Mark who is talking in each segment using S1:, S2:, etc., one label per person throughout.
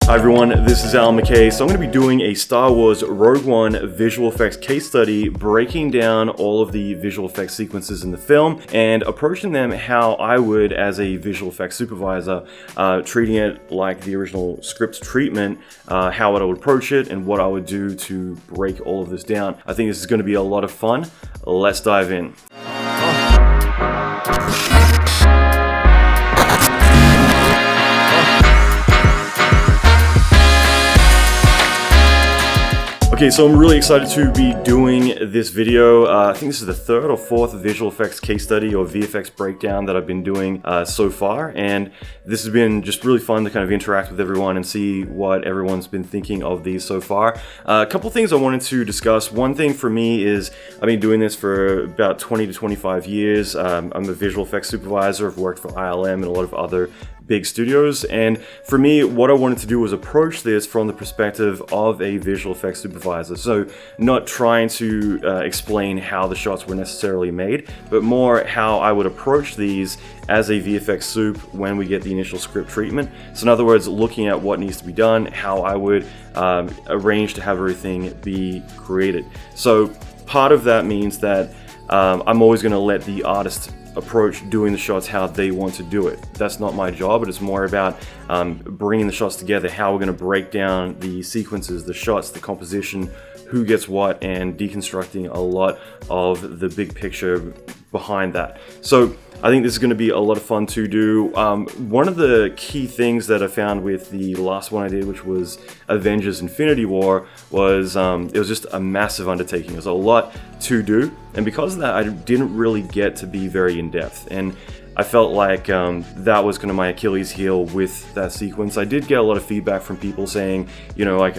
S1: Hi everyone, this is Allan McKay. So I'm going to be doing a Star Wars Rogue One visual effects case study, breaking down all of the visual effects sequences in the film and approaching them how I would as a visual effects supervisor, treating it like the original script treatment, how I would approach it and what I would do to break all of this down. I think this is going to be a lot of fun. Let's dive in. Okay, so I'm really excited to be doing this video. I think this is the third or fourth visual effects case study or VFX breakdown that I've been doing so far, and this has been just really fun to kind of interact with everyone and see what everyone's been thinking of these so far. A couple things I wanted to discuss. One thing for me is I've been doing this for about 20 to 25 years. I'm a visual effects supervisor. I've worked for ILM and a lot of other big studios, and for me what I wanted to do was approach this from the perspective of a visual effects supervisor. So not trying to explain how the shots were necessarily made, but more how I would approach these as a VFX soup when we get the initial script treatment. So in other words, looking at what needs to be done, how I would arrange to have everything be created. So part of that means that I'm always going to let the artist approach doing the shots how they want to do it. That's not my job, but it's more about bringing the shots together, how we're going to break down the sequences, the shots, the composition, who gets what, and deconstructing a lot of the big picture behind that. So I think this is going to be a lot of fun to do. One of the key things that I found with the last one I did, which was Avengers Infinity War, was it was just a massive undertaking. There's a lot to do, and because of that, I didn't really get to be very in-depth, and I felt like that was kind of my Achilles heel with that sequence. I did get a lot of feedback from people saying, you know, like,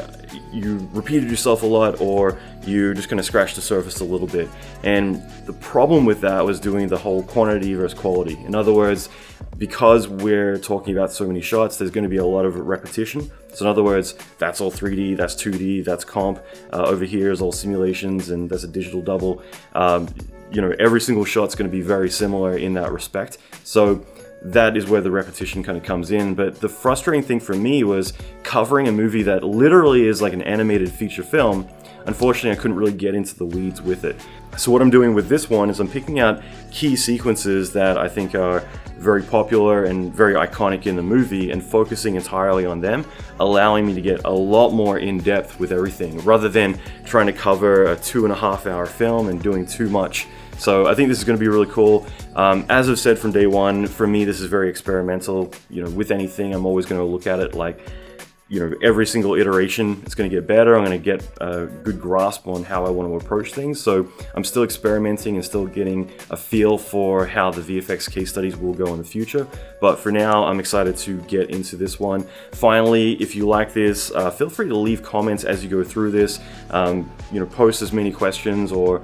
S1: you repeated yourself a lot, or you just kind of scratched the surface a little bit. And the problem with that was doing the whole quantity versus quality. In other words, because we're talking about so many shots, there's going to be a lot of repetition. So in other words, that's all 3D, that's 2D, that's comp. Over here is all simulations, and that's a digital double. You know, every single shot's going to be very similar in that respect. So that is where the repetition kind of comes in. But the frustrating thing for me was covering a movie that literally is like an animated feature film. Unfortunately, I couldn't really get into the weeds with it. So what I'm doing with this one is I'm picking out key sequences that I think are very popular and very iconic in the movie and focusing entirely on them, allowing me to get a lot more in depth with everything rather than trying to cover a 2.5 hour film and doing too much. So I think this is going to be really cool. As I've said from day one, for me this is very experimental. You know, with anything I'm always going to look at it like, you know, every single iteration it's going to get better. I'm going to get a good grasp on how I want to approach things. So I'm still experimenting and still getting a feel for how the VFX case studies will go in the future. But for now, I'm excited to get into this one. Finally, if you like this, feel free to leave comments as you go through this. You know, post as many questions or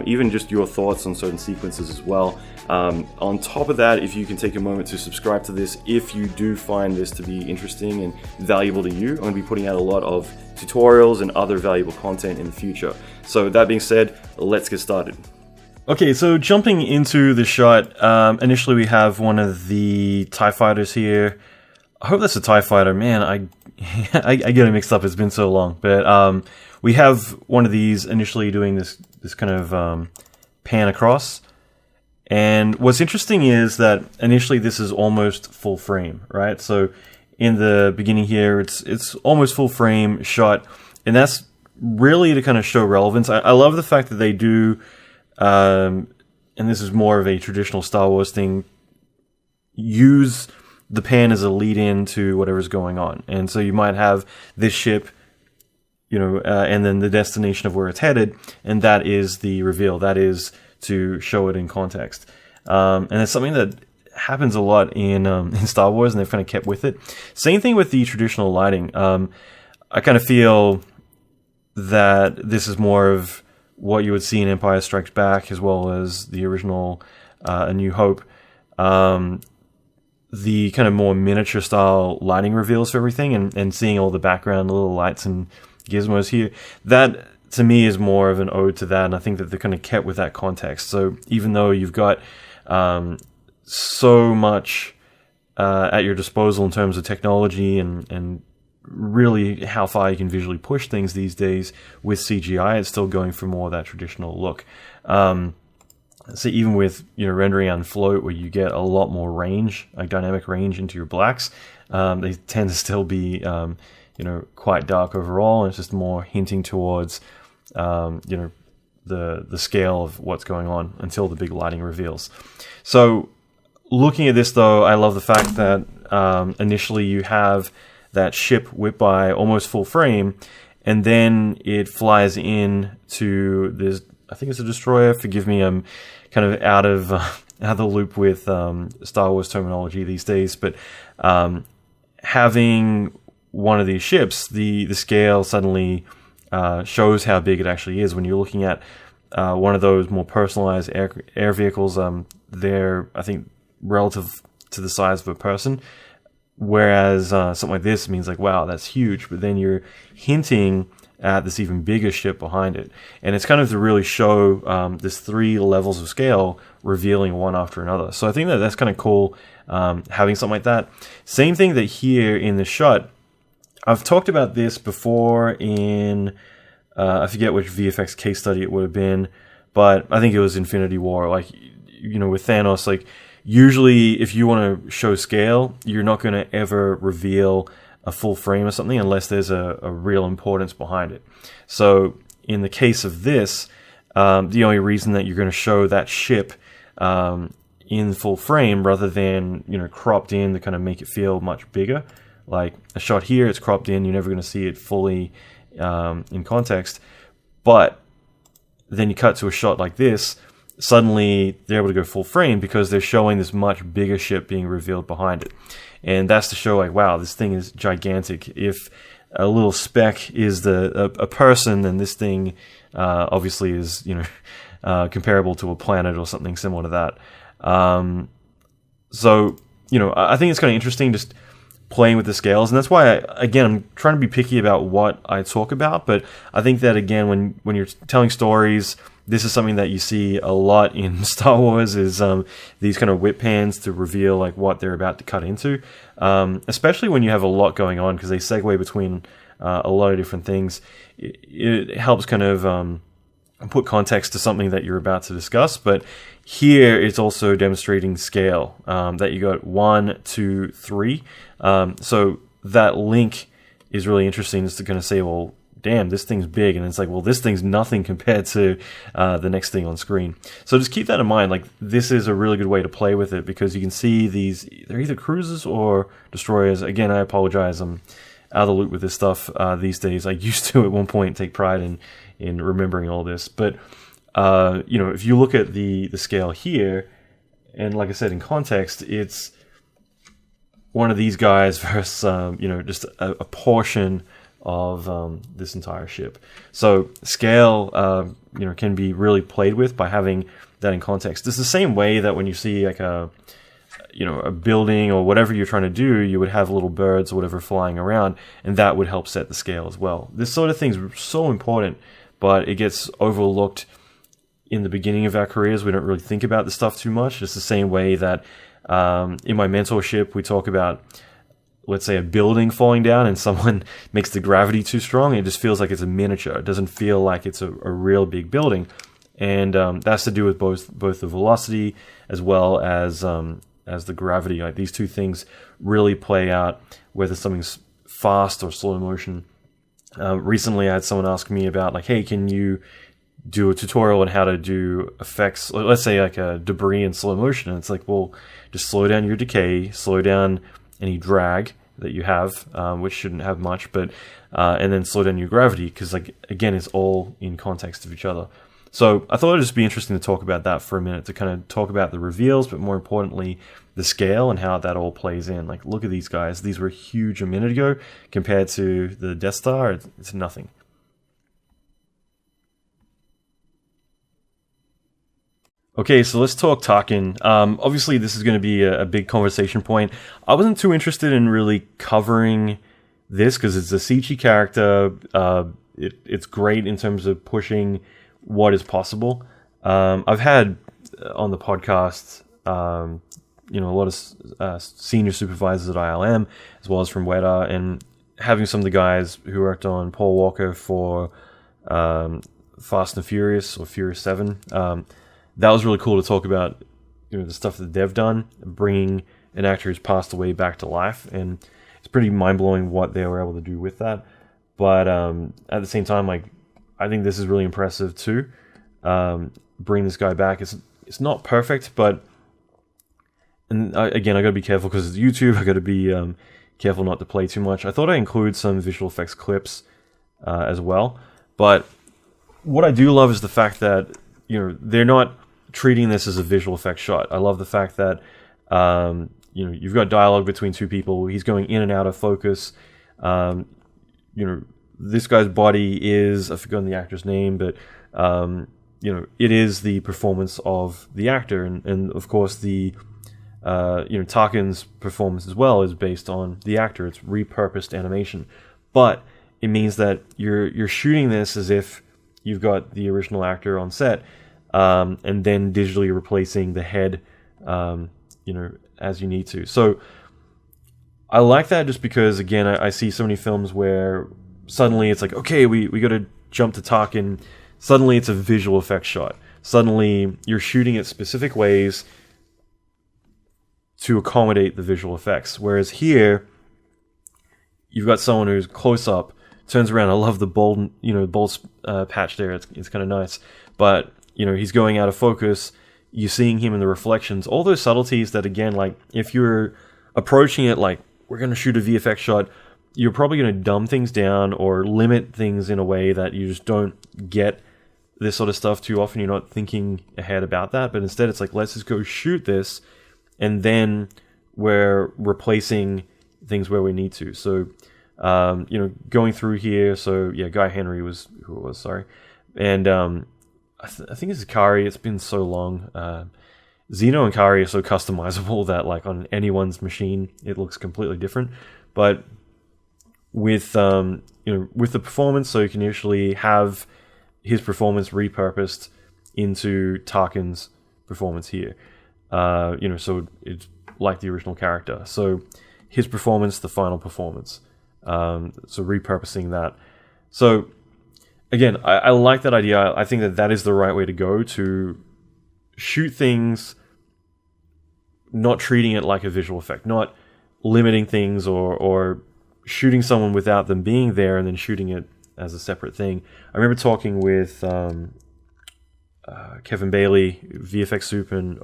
S1: even just your thoughts on certain sequences as well. On top of that, if you can take a moment to subscribe to this, if you do find this to be interesting and valuable to you, I'm going to be putting out a lot of tutorials and other valuable content in the future. So that being said, let's get started. Okay, so jumping into the shot, initially we have one of the TIE fighters here. I hope that's a TIE fighter. Man, I get it mixed up, it's been so long. But we have one of these initially doing this kind of pan across. And what's interesting is that initially this is almost full frame, right? So in the beginning here, it's almost full frame shot, and that's really to kind of show relevance. I love the fact that they do, and this is more of a traditional Star Wars thing, use the pan as a lead-in to whatever's going on. And so you might have this ship, you know, and then the destination of where it's headed, and that is the reveal. That is to show it in context. And it's something that happens a lot in Star Wars, and they've kind of kept with it. Same thing with the traditional lighting. I kind of feel that this is more of what you would see in Empire Strikes Back as well as the original A New Hope. The kind of more miniature style lighting reveals for everything, and seeing all the background, little lights and gizmos here, that to me is more of an ode to that, and I think that they're kind of kept with that context. So even though you've got so much at your disposal in terms of technology and really how far you can visually push things these days with CGI. It's still going for more of that traditional look. So even with rendering on float, where you get a lot more range, like dynamic range into your blacks, they tend to still be quite dark overall, and it's just more hinting towards the scale of what's going on until the big lighting reveals. So looking at this though, I love the fact that initially you have that ship whip by almost full frame, and then it flies in to this, I think it's a destroyer. Forgive me, I'm kind of out of the loop with Star Wars terminology these days, but having one of these ships, the scale suddenly shows how big it actually is. When you're looking at one of those more personalized air vehicles, they're, I think, relative to the size of a person, whereas something like this means like, wow, that's huge, but then you're hinting at this even bigger ship behind it. And it's kind of to really show this 3 levels of scale revealing one after another. So I think that's kind of cool, having something like that. Same thing that here in the shot, I've talked about this before in, I forget which VFX case study it would have been, but I think it was Infinity War. Like, with Thanos, like, usually if you want to show scale, you're not going to ever reveal a full frame or something unless there's a real importance behind it. So in the case of this, the only reason that you're going to show that ship in full frame rather than cropped in to kind of make it feel much bigger, like a shot here, it's cropped in, you're never going to see it fully in context. But then you cut to a shot like this, suddenly they're able to go full frame because they're showing this much bigger ship being revealed behind it. And that's to show, like, wow, this thing is gigantic. If a little speck is a person, then this thing obviously is comparable to a planet or something similar to that. So I think it's kind of interesting just playing with the scales, and that's why I'm trying to be picky about what I talk about. But I think that again, when you're telling stories, this is something that you see a lot in Star Wars, is these kind of whip pans to reveal like what they're about to cut into, especially when you have a lot going on, because they segue between a lot of different things. It helps kind of put context to something that you're about to discuss. But here it's also demonstrating scale, that you got 1, 2, 3. So that link is really interesting, just to kind of say, well, damn, this thing's big, and it's like, well, this thing's nothing compared to the next thing on screen. So just keep that in mind. Like, this is a really good way to play with it, because you can see these, they're either cruisers or destroyers. Again, I apologize, I'm out of the loop with this stuff these days. I used to at one point take pride in remembering all this, but if you look at the scale here, and like I said, in context, it's one of these guys versus just a portion of this entire ship. So scale can be really played with by having that in context. It's the same way that when you see like a building or whatever you're trying to do, you would have little birds or whatever flying around, and that would help set the scale as well. This sort of thing's so important, but it gets overlooked in the beginning of our careers. We don't really think about this stuff too much. It's the same way that in my mentorship, we talk about, let's say, a building falling down and someone makes the gravity too strong. It just feels like it's a miniature. It doesn't feel like it's a real big building. And that's to do with both the velocity as well as the gravity. Like, these two things really play out whether something's fast or slow motion. Recently, I had someone ask me about, like, hey, can you do a tutorial on how to do effects, let's say like a debris in slow motion? And it's like, well, just slow down your decay, slow down any drag that you have, which shouldn't have much, but and then slow down your gravity, because, like, again, it's all in context of each other. So I thought it'd just be interesting to talk about that for a minute, to kind of talk about the reveals, but more importantly, the scale and how that all plays in. Like, look at these guys. These were huge a minute ago compared to the Death Star. It's nothing. Okay, so let's talk Tarkin. Obviously, this is going to be a big conversation point. I wasn't too interested in really covering this because it's a CG character. It's great in terms of pushing what is possible. I've had on the podcast, a lot of senior supervisors at ILM, as well as from Weta, and having some of the guys who worked on Paul Walker for Fast and Furious or Furious 7, that was really cool to talk about, the stuff that they've done, bringing an actor who's passed away back to life, and it's pretty mind-blowing what they were able to do with that. But at the same time, like, I think this is really impressive too. Bring this guy back. It's not perfect, but again, I gotta be careful because it's YouTube. I gotta be careful not to play too much. I thought I include some visual effects clips as well, but what I do love is the fact that they're not treating this as a visual effects shot. I love the fact that you've got dialogue between two people. He's going in and out of focus. This guy's body is, I've forgotten the actor's name, but it is the performance of the actor, and of course the Tarkin's performance as well is based on the actor. It's repurposed animation, but it means that you're shooting this as if you've got the original actor on set, and then digitally replacing the head, as you need to. So I like that just because, again, I see so many films where suddenly it's like, okay, we got to jump to Tarkin. Suddenly it's a visual effects shot. Suddenly you're shooting it specific ways to accommodate the visual effects. Whereas here, you've got someone who's close up, turns around. I love the bold patch there. It's kind of nice. But, he's going out of focus. You're seeing him in the reflections. All those subtleties that, again, like, if you're approaching it like, we're going to shoot a VFX shot, you're probably going to dumb things down or limit things in a way that you just don't get this sort of stuff too often. You're not thinking ahead about that, but instead it's like, let's just go shoot this, and then we're replacing things where we need to. So, going through here, so yeah, Guy Henry was who it was, sorry. And I think it's Kari. It's been so long. Zeno and Kari are so customizable that, like, on anyone's machine, it looks completely different. But with with the performance, so you can usually have his performance repurposed into Tarkin's performance here. So it's like the original character. So his performance, the final performance. So repurposing that. So again, I like that idea. I think that is the right way to go, to shoot things, not treating it like a visual effect, not limiting things or shooting someone without them being there and then shooting it as a separate thing. I remember talking with Kevin Bailey, VFX Soup and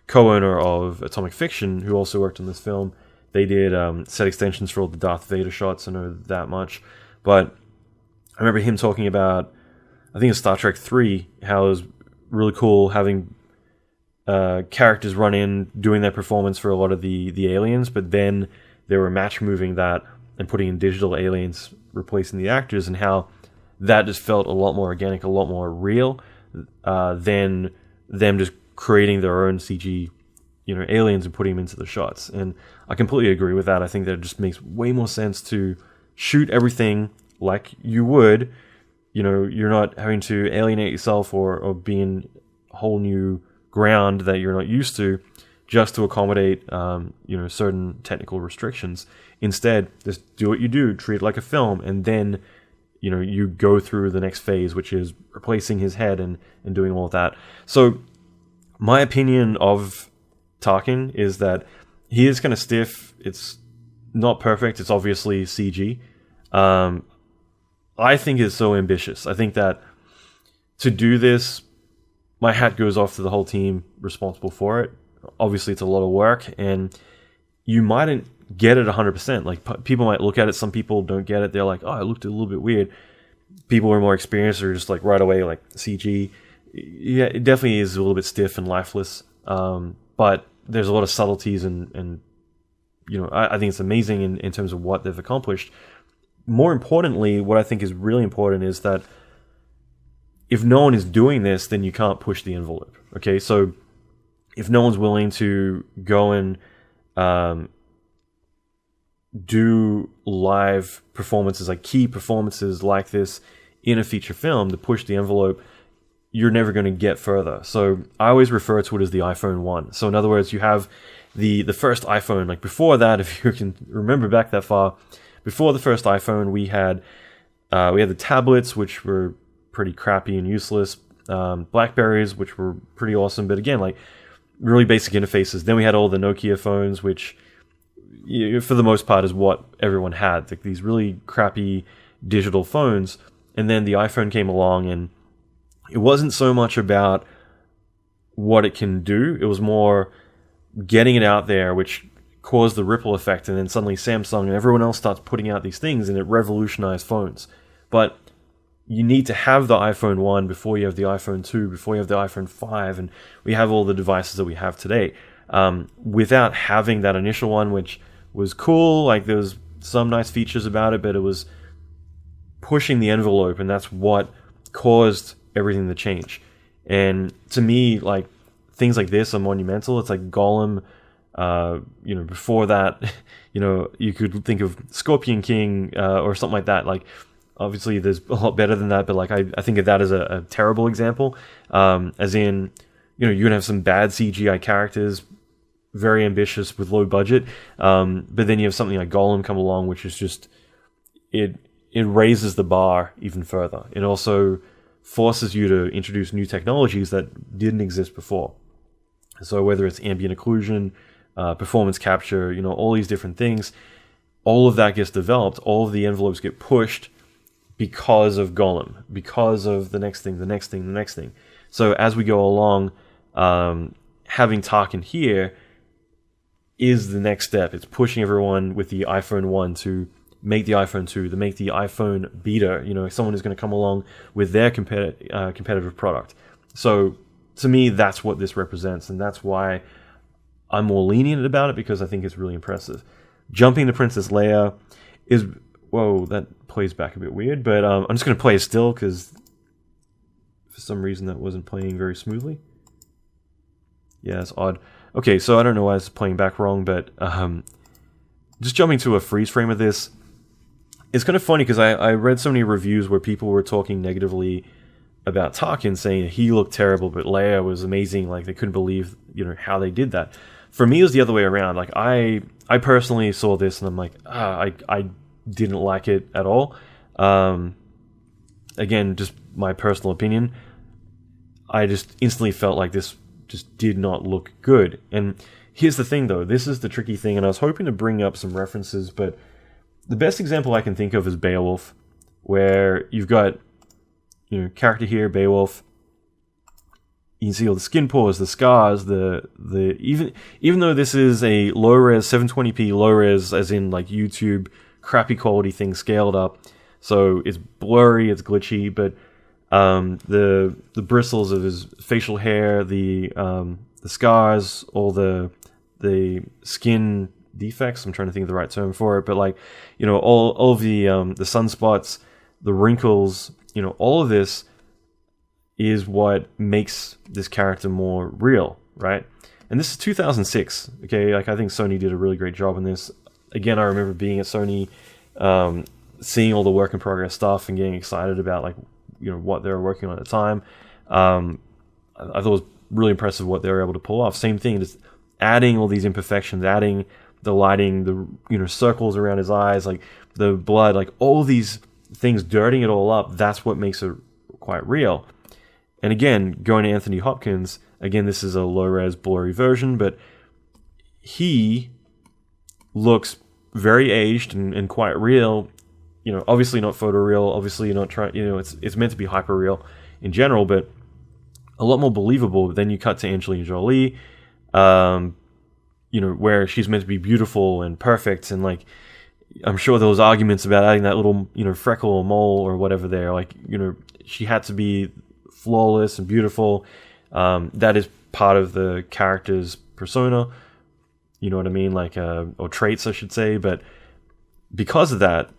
S1: co-owner of Atomic Fiction, who also worked on this film. They did set extensions for all the Darth Vader shots. I know that much. But I remember him talking about, I think it's Star Trek 3, how it was really cool having characters run in, doing their performance for a lot of the aliens, but then they were match moving that and putting in digital aliens replacing the actors, and how that just felt a lot more organic, a lot more real than them just creating their own CG, aliens and putting them into the shots. And I completely agree with that. I think that it just makes way more sense to shoot everything like you would. You're not having to alienate yourself or be in a whole new ground that you're not used to just to accommodate certain technical restrictions. Instead, just do what you do, treat it like a film, and then you go through the next phase, which is replacing his head and doing all of that. So my opinion of Tarkin is that he is kind of stiff. It's not perfect. It's obviously CG. I think it's so ambitious. I think that to do this, my hat goes off to the whole team responsible for it. Obviously, it's a lot of work, and you mightn't get it 100%. Like, people might look at it. Some people don't get it. They're like, oh, it looked a little bit weird. People who are more experienced are just like right away, like, CG. Yeah, it definitely is a little bit stiff and lifeless. But there's a lot of subtleties, and I think it's amazing in terms of what they've accomplished. More importantly, what I think is really important is that if no one is doing this, then you can't push the envelope. Okay, so if no one's willing to go and do live performances, like key performances like this in a feature film to push the envelope, you're never going to get further. So I always refer to it as the iPhone 1. So in other words, you have the first iPhone. Like, before that, if you can remember back that far, before the first iPhone, we had the tablets, which were pretty crappy and useless. Blackberries, which were pretty awesome, but again, like really basic interfaces. Then we had all the Nokia phones, which for the most part is what everyone had, like these really crappy digital phones. And then the iPhone came along, and it wasn't so much about what it can do, it was more getting it out there, which caused the ripple effect, and then suddenly Samsung and everyone else starts putting out these things, and it revolutionized phones. But you need to have the iPhone 1 before you have the iPhone 2, before you have the iPhone 5, and we have all the devices that we have today. Without having that initial one, which was cool, like there was some nice features about it, but it was pushing the envelope, and that's what caused everything to change. And to me, like, things like this are monumental. It's like Gollum, before that, you could think of Scorpion King or something like that. Like, obviously there's a lot better than that, but like I think of that as a terrible example. As in, you're going to have some bad CGI characters, very ambitious with low budget, but then you have something like Gollum come along, which is just, it raises the bar even further. It also forces you to introduce new technologies that didn't exist before. So whether it's ambient occlusion, performance capture, all these different things, all of that gets developed, all of the envelopes get pushed because of Gollum, because of the next thing, the next thing, the next thing. So as we go along, having Tarkin here is the next step. It's pushing everyone with the iPhone 1 to make the iPhone 2, to make the iPhone beta, someone is going to come along with their competitive product. So to me, that's what this represents, and that's why I'm more lenient about it, because I think it's really impressive. Jumping to Princess Leia is, whoa, that plays back a bit weird, but I'm just going to play it still, because for some reason that wasn't playing very smoothly. Yeah, it's odd. Okay, so I don't know why it's playing back wrong, but just jumping to a freeze frame of this, it's kind of funny because I read so many reviews where people were talking negatively about Tarkin, saying he looked terrible, but Leia was amazing. Like, they couldn't believe, how they did that. For me, it was the other way around. Like, I personally saw this and I'm like, I didn't like it at all. Again, just my personal opinion. I just instantly felt like this just did not look good. And here's the thing, though. This is the tricky thing, and I was hoping to bring up some references, but the best example I can think of is Beowulf, where you've got, character here, Beowulf. You can see all the skin pores, the scars, even though this is a low res 720p low res, as in like YouTube crappy quality thing scaled up, so it's blurry, it's glitchy, but the bristles of his facial hair, the scars, all the skin defects, I'm trying to think of the right term for it, but like, all of the sunspots, the wrinkles, all of this is what makes this character more real, right? And this is 2006, okay? Like, I think Sony did a really great job in this. Again, I remember being at Sony, seeing all the work in progress stuff and getting excited about, like, what they were working on at the time. I thought it was really impressive what they were able to pull off. Same thing, just adding all these imperfections, adding the lighting, the circles around his eyes, like the blood, like all these things, dirtying it all up. That's what makes it quite real. And again, going to Anthony Hopkins, again, this is a low-res, blurry version, but he looks very aged and quite real. Obviously not photoreal, obviously not trying, it's meant to be hyper-real in general, but a lot more believable. Then you cut to Angelina Jolie, where she's meant to be beautiful and perfect, and like, I'm sure there was arguments about adding that little, freckle or mole or whatever there. Like, she had to be flawless and beautiful. That is part of the character's persona. You know what I mean? Like, or traits, I should say. But because of that,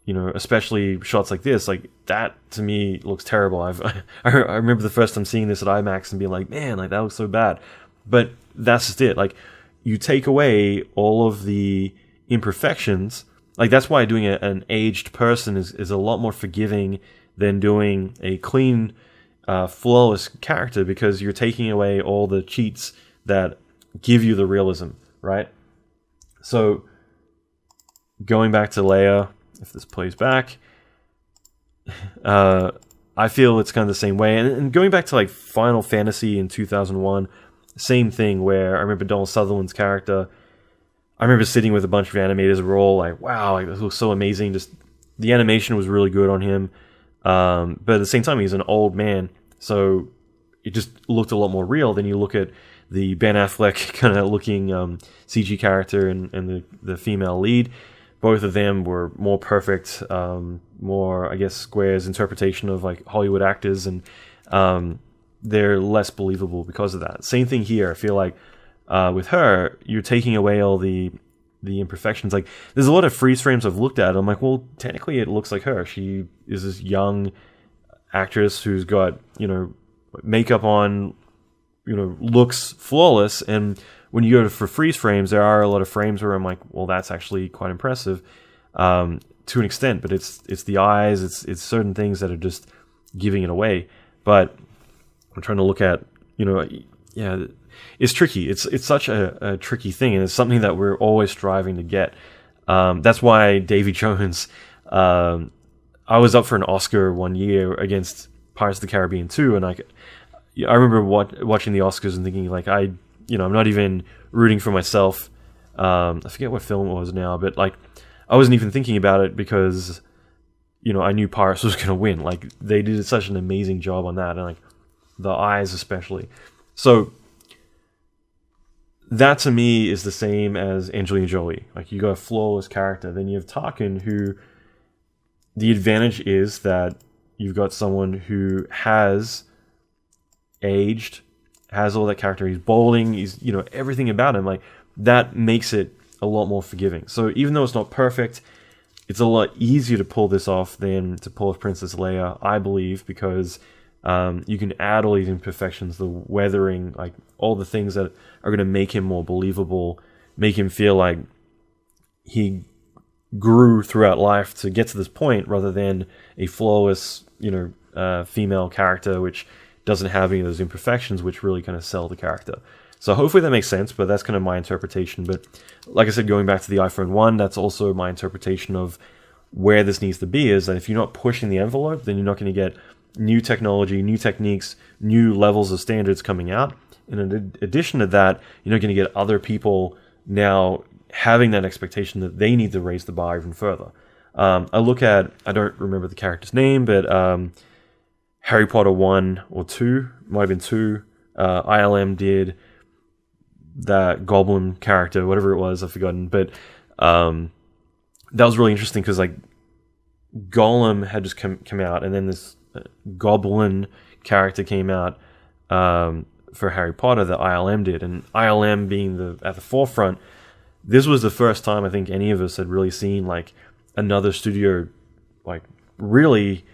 S1: especially shots like this, like that to me looks terrible. I remember the first time seeing this at IMAX and being like, man, like that looks so bad. But that's just it. Like, you take away all of the imperfections. Like, that's why doing an aged person is a lot more forgiving than doing a clean, flawless character, because you're taking away all the cheats that give you the realism, right? So going back to Leia, if this plays back, I feel it's kind of the same way. And going back to like Final Fantasy in 2001, same thing where I remember Donald Sutherland's character. I remember sitting with a bunch of animators. We were all like, "Wow, like, this looks so amazing!" Just the animation was really good on him. But at the same time, he's an old man, so it just looked a lot more real. Then you look at the Ben Affleck kind of looking CG character and the female lead. Both of them were more perfect, more, I guess, Square's interpretation of like Hollywood actors, and they're less believable because of that. Same thing here. I feel like with her, you're taking away all the imperfections. Like, there's a lot of freeze frames I've looked at. I'm like, well, technically it looks like her. She is this young actress who's got, makeup on, looks flawless. And when you go for freeze frames, there are a lot of frames where I'm like, well, that's actually quite impressive to an extent. But it's the eyes, it's certain things that are just giving it away. But I'm trying to look at, it's tricky. It's such a tricky thing, and it's something that we're always striving to get. That's why Davy Jones. I was up for an Oscar one year against Pirates of the Caribbean 2, and I remember watching the Oscars and thinking, like, I'm not even rooting for myself. I forget what film it was now, but like, I wasn't even thinking about it because, I knew Pirates was going to win. Like, they did such an amazing job on that, and like the eyes especially. So that to me is the same as Angelina Jolie. Like, you got a flawless character. Then you have Tarkin, who the advantage is that you've got someone who has aged, has all that character. He's balding. He's, everything about him. Like, that makes it a lot more forgiving. So even though it's not perfect, it's a lot easier to pull this off than to pull off Princess Leia, I believe, because you can add all these imperfections, the weathering, like all the things that are going to make him more believable, make him feel like he grew throughout life to get to this point, rather than a flawless, female character which doesn't have any of those imperfections, which really kind of sell the character. So hopefully that makes sense, but that's kind of my interpretation. But like I said, going back to the iPhone 1, that's also my interpretation of where this needs to be, is that if you're not pushing the envelope, then you're not going to get new technology, new techniques, new levels of standards coming out. And in addition to that, you're not going to get other people now having that expectation that they need to raise the bar even further. I look at, I don't remember the character's name, but Harry Potter 1 or 2, might have been 2, ILM did that goblin character, whatever it was, I've forgotten. But that was really interesting because like Gollum had just come out, and then this goblin character came out for Harry Potter that ILM did, and ILM being at the forefront, this was the first time I think any of us had really seen like another studio like really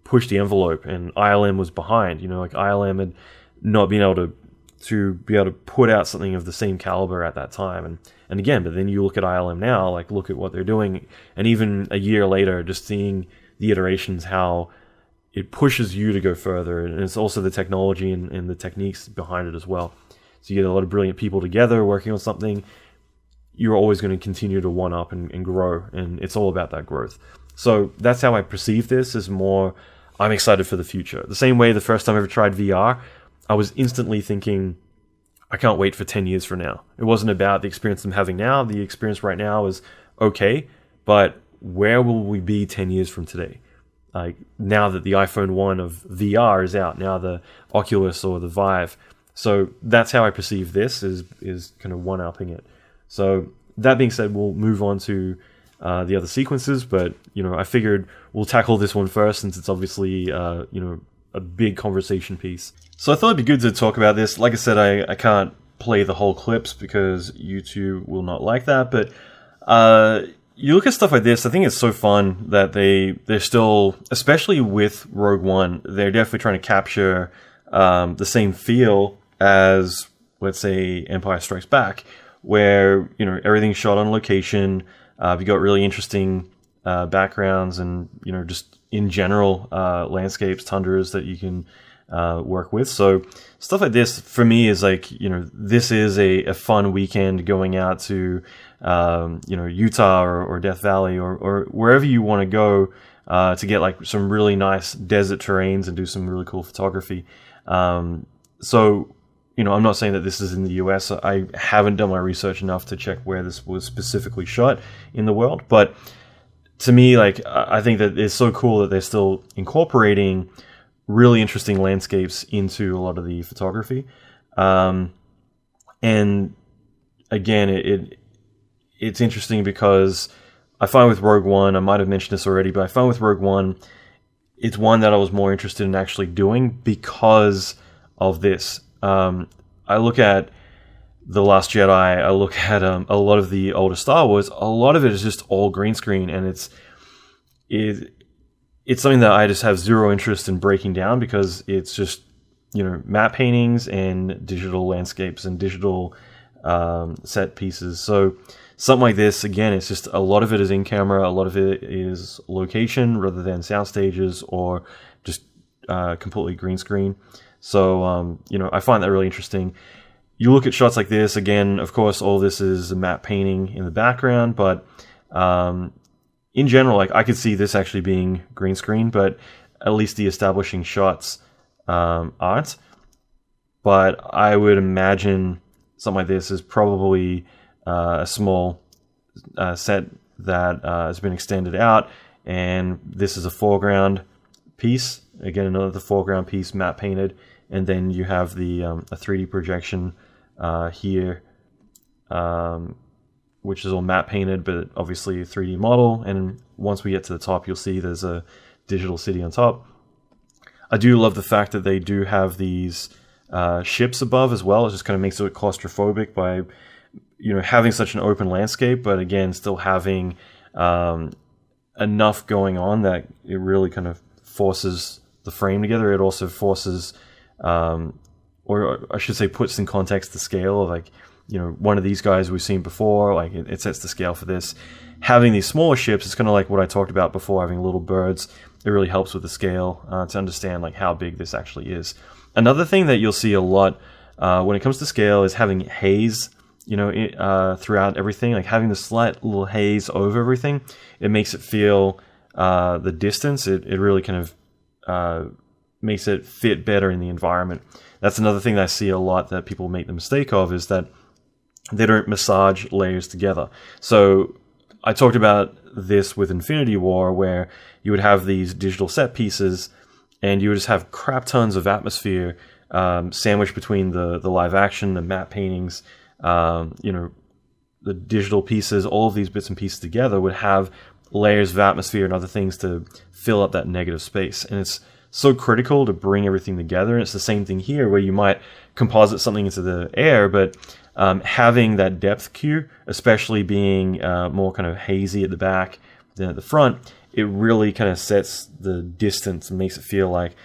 S1: push the envelope, and ILM was behind. Like ILM had not been able to be able to put out something of the same caliber at that time, and again, but then you look at ILM now, like look at what they're doing, and even a year later, just seeing the iterations, how it pushes you to go further, and it's also the technology and the techniques behind it as well. So you get a lot of brilliant people together working on something, you're always going to continue to one-up and grow, and it's all about that growth. So that's how I perceive this, is more, I'm excited for the future. The same way the first time I ever tried VR, I was instantly thinking, I can't wait for 10 years from now. It wasn't about the experience I'm having now. The experience right now is okay, but where will we be 10 years from today? Like, now that the iPhone 1 of VR is out, now the Oculus or the Vive. So that's how I perceive this, is kind of one-upping it. So that being said, we'll move on to the other sequences, but I figured we'll tackle this one first, since it's obviously a big conversation piece. So I thought it'd be good to talk about this. Like I said, I can't play the whole clips because YouTube will not like that, but you look at stuff like this, I think it's so fun that they're still, especially with Rogue One, they're definitely trying to capture the same feel as, let's say, Empire Strikes Back, where everything's shot on location. You got really interesting backgrounds, and just in general landscapes, tundras that you can work with. So stuff like this for me is like, this is a fun weekend going out to, Utah or Death Valley or wherever you want to go to get like some really nice desert terrains and do some really cool photography. So, I'm not saying that this is in the US. I haven't done my research enough to check where this was specifically shot in the world. But to me, like, I think that it's so cool that they're still incorporating really interesting landscapes into a lot of the photography. And again, it's interesting because I find with Rogue One, I might have mentioned this already, but I found with Rogue One, it's one that I was more interested in actually doing because of this. I look at The Last Jedi, I look at a lot of the older Star Wars, a lot of it is just all green screen, and it's something that I just have zero interest in breaking down because it's just, matte paintings and digital landscapes and digital set pieces. So something like this, again, it's just a lot of it is in camera, a lot of it is location rather than sound stages or just completely green screen. So, I find that really interesting. You look at shots like this, again, of course, all this is a matte painting in the background, but in general, like I could see this actually being green screen, but at least the establishing shots aren't. But I would imagine something like this is probably a small set that has been extended out, and this is a foreground piece. Again, another foreground piece, matte painted, and then you have the a 3D projection here, which is all matte painted, but obviously a 3D model. And once we get to the top, you'll see there's a digital city on top. I do love the fact that they do have these ships above as well. It just kind of makes it claustrophobic by having such an open landscape, but again, still having enough going on that it really kind of forces the frame together. It also forces, or I should say, puts in context the scale of like, one of these guys we've seen before. Like it sets the scale for this. Having these smaller ships, it's kind of like what I talked about before, having little birds. It really helps with the scale to understand like how big this actually is. Another thing that you'll see a lot when it comes to scale is having haze, throughout everything. Like having the slight little haze over everything, it makes it feel the distance. It really kind of makes it fit better in the environment. That's another thing that I see a lot that people make the mistake of, is that they don't massage layers together. So I talked about this with Infinity War, where you would have these digital set pieces and you would just have crap tons of atmosphere sandwiched between the live action, the matte paintings, the digital pieces. All of these bits and pieces together would have layers of atmosphere and other things to fill up that negative space. And it's so critical to bring everything together. And it's the same thing here, where you might composite something into the air, but having that depth cue, especially being more kind of hazy at the back than at the front, it really kind of sets the distance and makes it feel like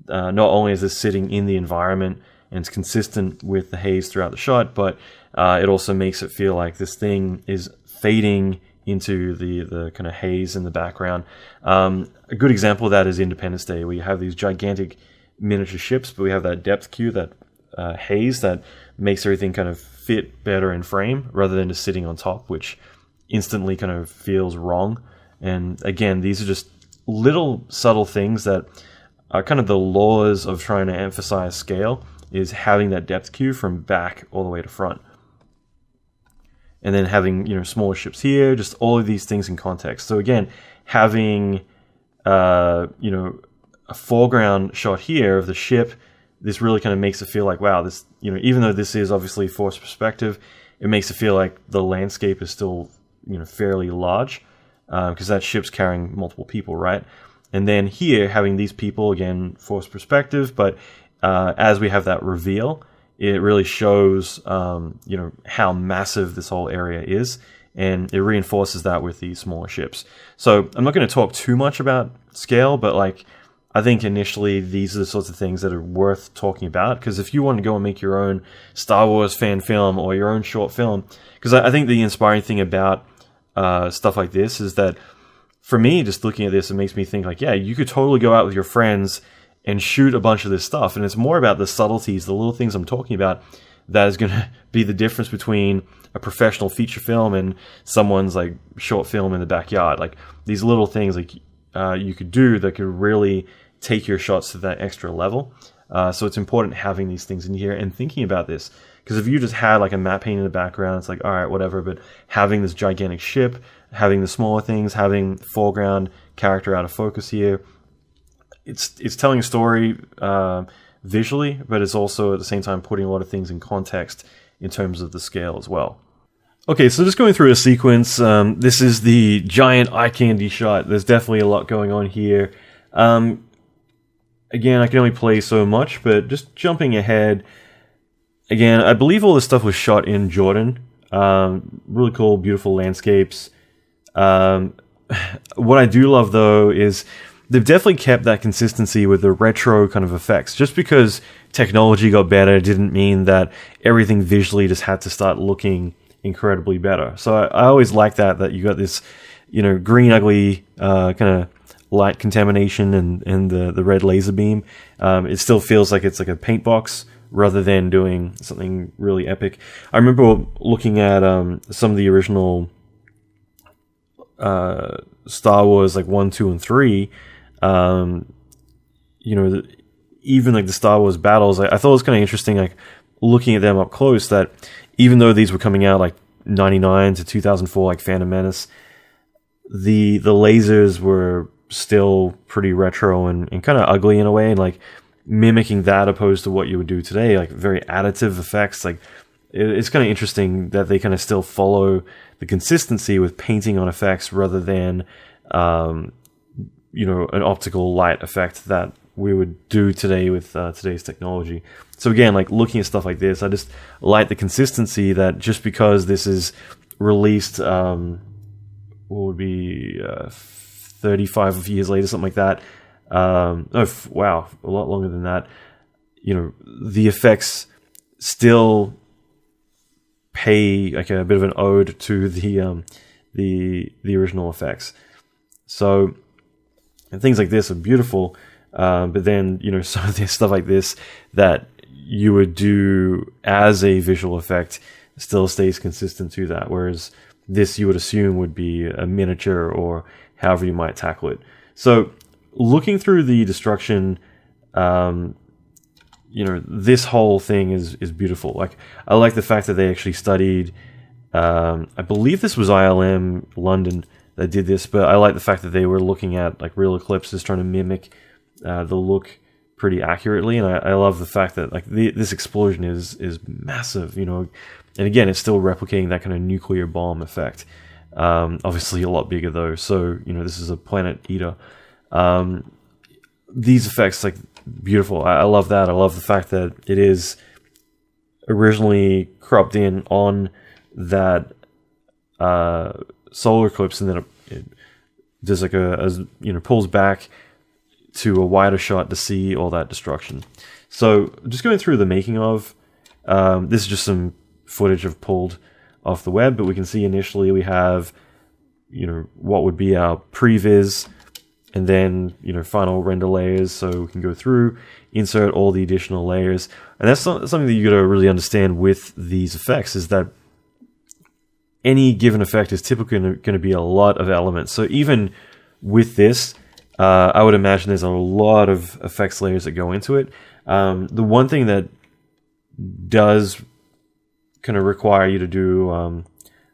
S1: not only is this sitting in the environment and it's consistent with the haze throughout the shot, but it also makes it feel like this thing is fading into the kind of haze in the background. A good example of that is Independence Day, where you have these gigantic miniature ships, but we have that depth cue, that haze that makes everything kind of fit better in frame rather than just sitting on top, which instantly kind of feels wrong. And again, these are just little subtle things that are kind of the laws of trying to emphasize scale, is having that depth cue from back all the way to front. And then having, smaller ships here, just all of these things in context. So again, having, a foreground shot here of the ship, this really kind of makes it feel like, wow, this, even though this is obviously forced perspective, it makes it feel like the landscape is still, fairly large, because that ship's carrying multiple people, right? And then here, having these people, again, forced perspective, but as we have that reveal, it really shows, how massive this whole area is, and it reinforces that with these smaller ships. So I'm not going to talk too much about scale, but I think initially these are the sorts of things that are worth talking about, because if you want to go and make your own Star Wars fan film or your own short film, because I think the inspiring thing about stuff like this is that, for me, just looking at this, it makes me think you could totally go out with your friends and shoot a bunch of this stuff. And it's more about the subtleties, the little things I'm talking about, that is going to be the difference between a professional feature film and someone's like short film in the backyard. Like these little things like you could do that could really take your shots to that extra level. So it's important having these things in here and thinking about this. Because if you just had like a matte paint in the background, it's like, all right, whatever. But having this gigantic ship, having the smaller things, having foreground character out of focus here, it's telling a story visually, but it's also at the same time putting a lot of things in context in terms of the scale as well. Okay, so just going through a sequence, this is the giant eye candy shot. There's definitely a lot going on here. Again, I can only play so much, but just jumping ahead, again, I believe all this stuff was shot in Jordan. Really cool, beautiful landscapes. What I do love, though, is they've definitely kept that consistency with the retro kind of effects. Just because technology got better didn't mean that everything visually just had to start looking incredibly better. So I always like that you got this, green, ugly kind of light contamination and the red laser beam. It still feels like it's like a paint box rather than doing something really epic. I remember looking at some of the original Star Wars, like 1, 2, and 3. Even like the Star Wars battles, I thought it was kind of interesting, like looking at them up close, that even though these were coming out like 99 to 2004, like Phantom Menace, the lasers were still pretty retro and kind of ugly in a way, and like mimicking that opposed to what you would do today, like very additive effects. Like it's kind of interesting that they kind of still follow the consistency with painting on effects rather than an optical light effect that we would do today with today's technology. So again, like looking at stuff like this, I just like the consistency that just because this is released, what would be 35 years later, something like that. Wow, a lot longer than that. The effects still pay like a bit of an ode to the original effects. So, and things like this are beautiful. But then, some of this stuff like this that you would do as a visual effect still stays consistent to that. Whereas this you would assume would be a miniature or however you might tackle it. So looking through the destruction, this whole thing is beautiful. Like, I like the fact that they actually studied, I believe this was ILM London that did this, but I like the fact that they were looking at like real eclipses, trying to mimic the look pretty accurately. And I love the fact that like this explosion is massive, and again, it's still replicating that kind of nuclear bomb effect. Obviously a lot bigger though. So, this is a planet eater. These effects, like, beautiful. I love that. I love the fact that it is originally cropped in on that solar eclipse, and then it does like pulls back to a wider shot to see all that destruction. So just going through the making of, this is just some footage I've pulled off the web, but we can see initially we have, what would be our previs, and then, final render layers. So we can go through, insert all the additional layers. And that's something that you got to really understand with these effects, is that any given effect is typically going to be a lot of elements. So even with this, I would imagine there's a lot of effects layers that go into it. The one thing that does kind of require you to do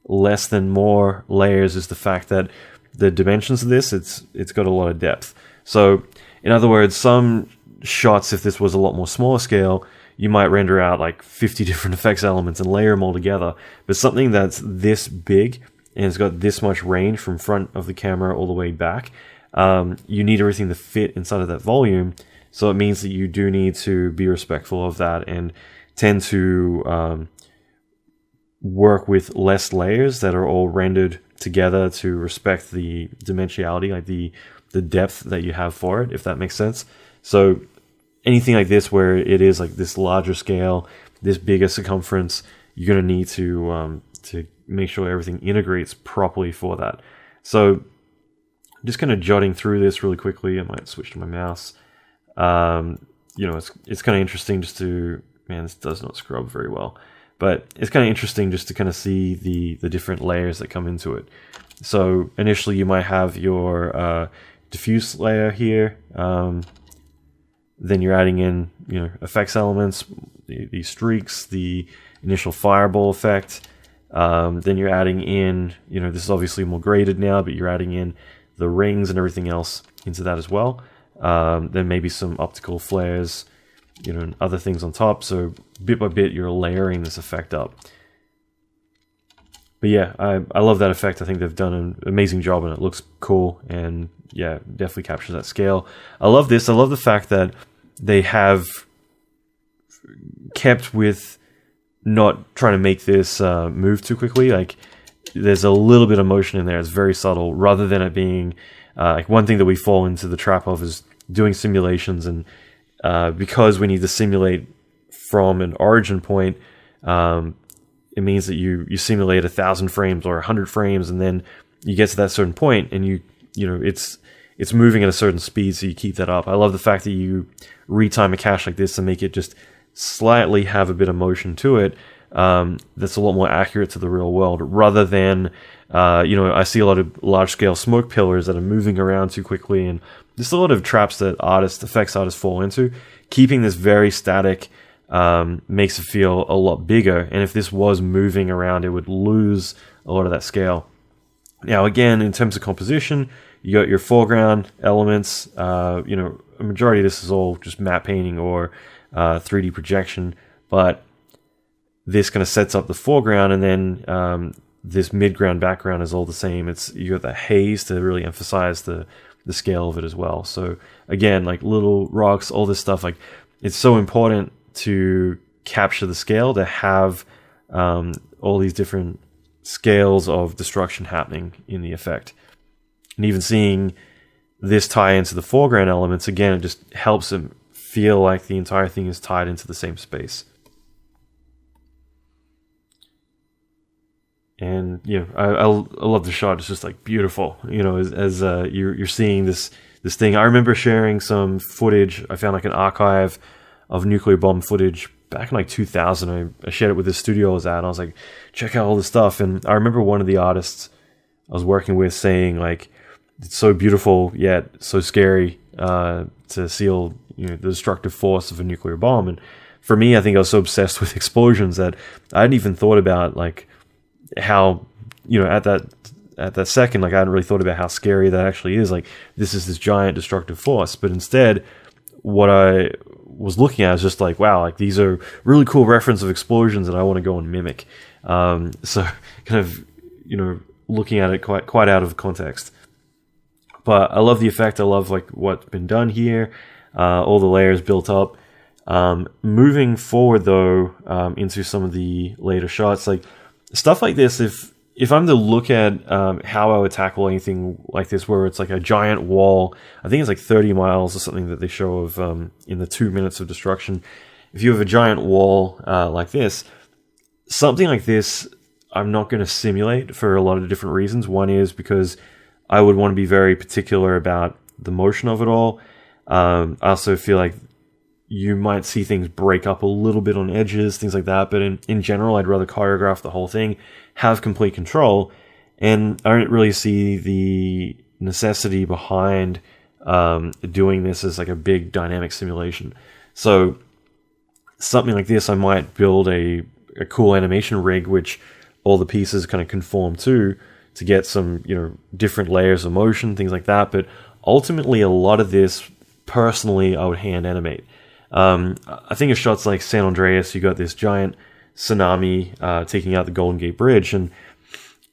S1: less than more layers is the fact that the dimensions of this, it's got a lot of depth. So in other words, some shots, if this was a lot more smaller scale, you might render out like 50 different effects elements and layer them all together. But something that's this big and it's got this much range from front of the camera all the way back, you need everything to fit inside of that volume. So it means that you do need to be respectful of that and tend to work with less layers that are all rendered together to respect the dimensionality, like the depth that you have for it, if that makes sense. So anything like this where it is like this larger scale, this bigger circumference, you're going to need to make sure everything integrates properly for that. So just kind of jotting through this really quickly. I might switch to my mouse.
S2: You know, it's kind of interesting just to, man, this does not scrub very well, but it's kind of interesting just to kind of see the different layers that come into it. So initially you might have your diffuse layer here, then you're adding in, you know, effects elements, the streaks, the initial fireball effect. Then you're adding in, you know, this is obviously more graded now, but you're adding in the rings and everything else into that as well. Then maybe some optical flares, you know, and other things on top. So bit by bit, you're layering this effect up. But yeah, I love that effect. I think they've done an amazing job and it looks cool. And yeah, definitely captures that scale. I love this. I love the fact that they have kept with not trying to make this move too quickly. Like, there's a little bit of motion in there. It's very subtle, rather than it being like one thing that we fall into the trap of is doing simulations, and because we need to simulate from an origin point, it means that you simulate 1,000 frames or 100 frames, and then you get to that certain point, and you know it's moving at a certain speed, so you keep that up. I love the fact that you retime a cache like this and make it just slightly have a bit of motion to it. That's a lot more accurate to the real world, rather than you know, I see a lot of large-scale smoke pillars that are moving around too quickly, and there's a lot of traps that effects artists fall into. Keeping this very static makes it feel a lot bigger, and if this was moving around, it would lose a lot of that scale. Now, again, in terms of composition, you got your foreground elements. You know, a majority of this is all just matte painting or 3D projection, but this kind of sets up the foreground, and then this midground background is all the same. You got that haze to really emphasize the scale of it as well. So again, like little rocks, all this stuff, like it's so important to capture the scale, to have all these different scales of destruction happening in the effect. And even seeing this tie into the foreground elements, again, it just helps it feel like the entire thing is tied into the same space. And you know, I love the shot. It's just like beautiful. You know, as you're seeing this thing. I remember sharing some footage. I found like an archive of nuclear bomb footage back in like 2000. I shared it with the studio I was at, and I was like, check out all this stuff. And I remember one of the artists I was working with saying, like, it's so beautiful yet so scary to see all, you know, the destructive force of a nuclear bomb. And for me, I think I was so obsessed with explosions that I hadn't even thought about like how, you know, at that second, like I hadn't really thought about how scary that actually is. Like, this is this giant destructive force, but instead, what I was looking at is just like, wow, like these are really cool reference of explosions that I want to go and mimic. So kind of, you know, looking at it quite out of context. But I love the effect. I love like what's been done here. All the layers built up. Moving forward though, into some of the later shots, like stuff like this, if I'm to look at how I would tackle anything like this, where it's like a giant wall, I think it's like 30 miles or something that they show of in the 2 minutes of destruction. If you have a giant wall like this, something like this, I'm not going to simulate for a lot of different reasons. One is because I would want to be very particular about the motion of it all. I also feel like you might see things break up a little bit on edges, things like that. But in general, I'd rather choreograph the whole thing, have complete control. And I don't really see the necessity behind doing this as like a big dynamic simulation. So something like this, I might build a cool animation rig, which all the pieces kind of conform to get some, you know, different layers of motion, things like that. But ultimately, a lot of this, personally, I would hand animate. I think of shots like San Andreas. You got this giant tsunami taking out the Golden Gate Bridge, and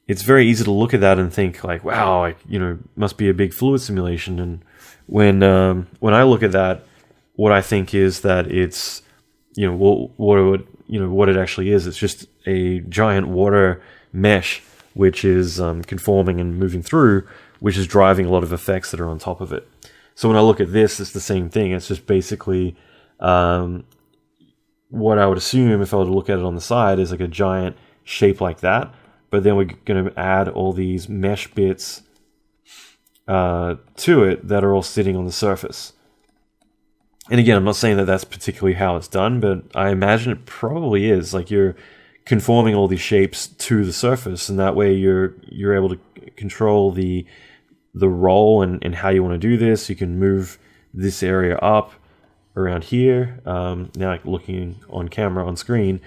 S2: it's very easy to look at that and think like, wow, like, you know, must be a big fluid simulation. And when I look at that, what I think is that it's, you know, what it actually is. It's just a giant water mesh which is conforming and moving through, which is driving a lot of effects that are on top of it. So when I look at this, it's the same thing. It's just basically what I would assume if I were to look at it on the side is like a giant shape like that. But then we're going to add all these mesh bits to it that are all sitting on the surface. And again, I'm not saying that that's particularly how it's done, but I imagine it probably is. Like, you're conforming all these shapes to the surface, and that way you're able to control the roll and how you want to do this. You can move this area up around here. Now, like, looking on camera on screen,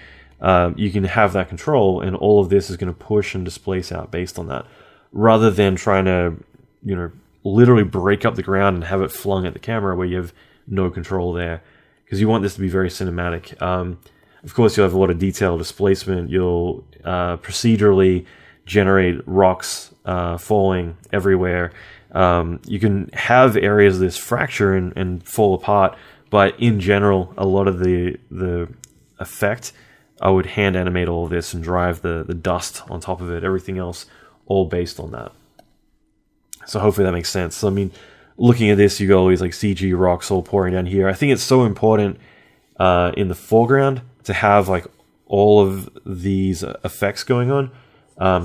S2: you can have that control, and all of this is going to push and displace out based on that, rather than trying to, you know, literally break up the ground and have it flung at the camera where you have no control there, because you want this to be very cinematic. Of course, you'll have a lot of detail displacement. You'll procedurally generate rocks falling everywhere. You can have areas of this fracture and fall apart, but in general, a lot of the effect, I would hand animate all of this and drive the dust on top of it. Everything else, all based on that. So hopefully that makes sense. So, I mean, looking at this, you got all these like CG rocks all pouring down here. I think it's so important in the foreground to have like all of these effects going on,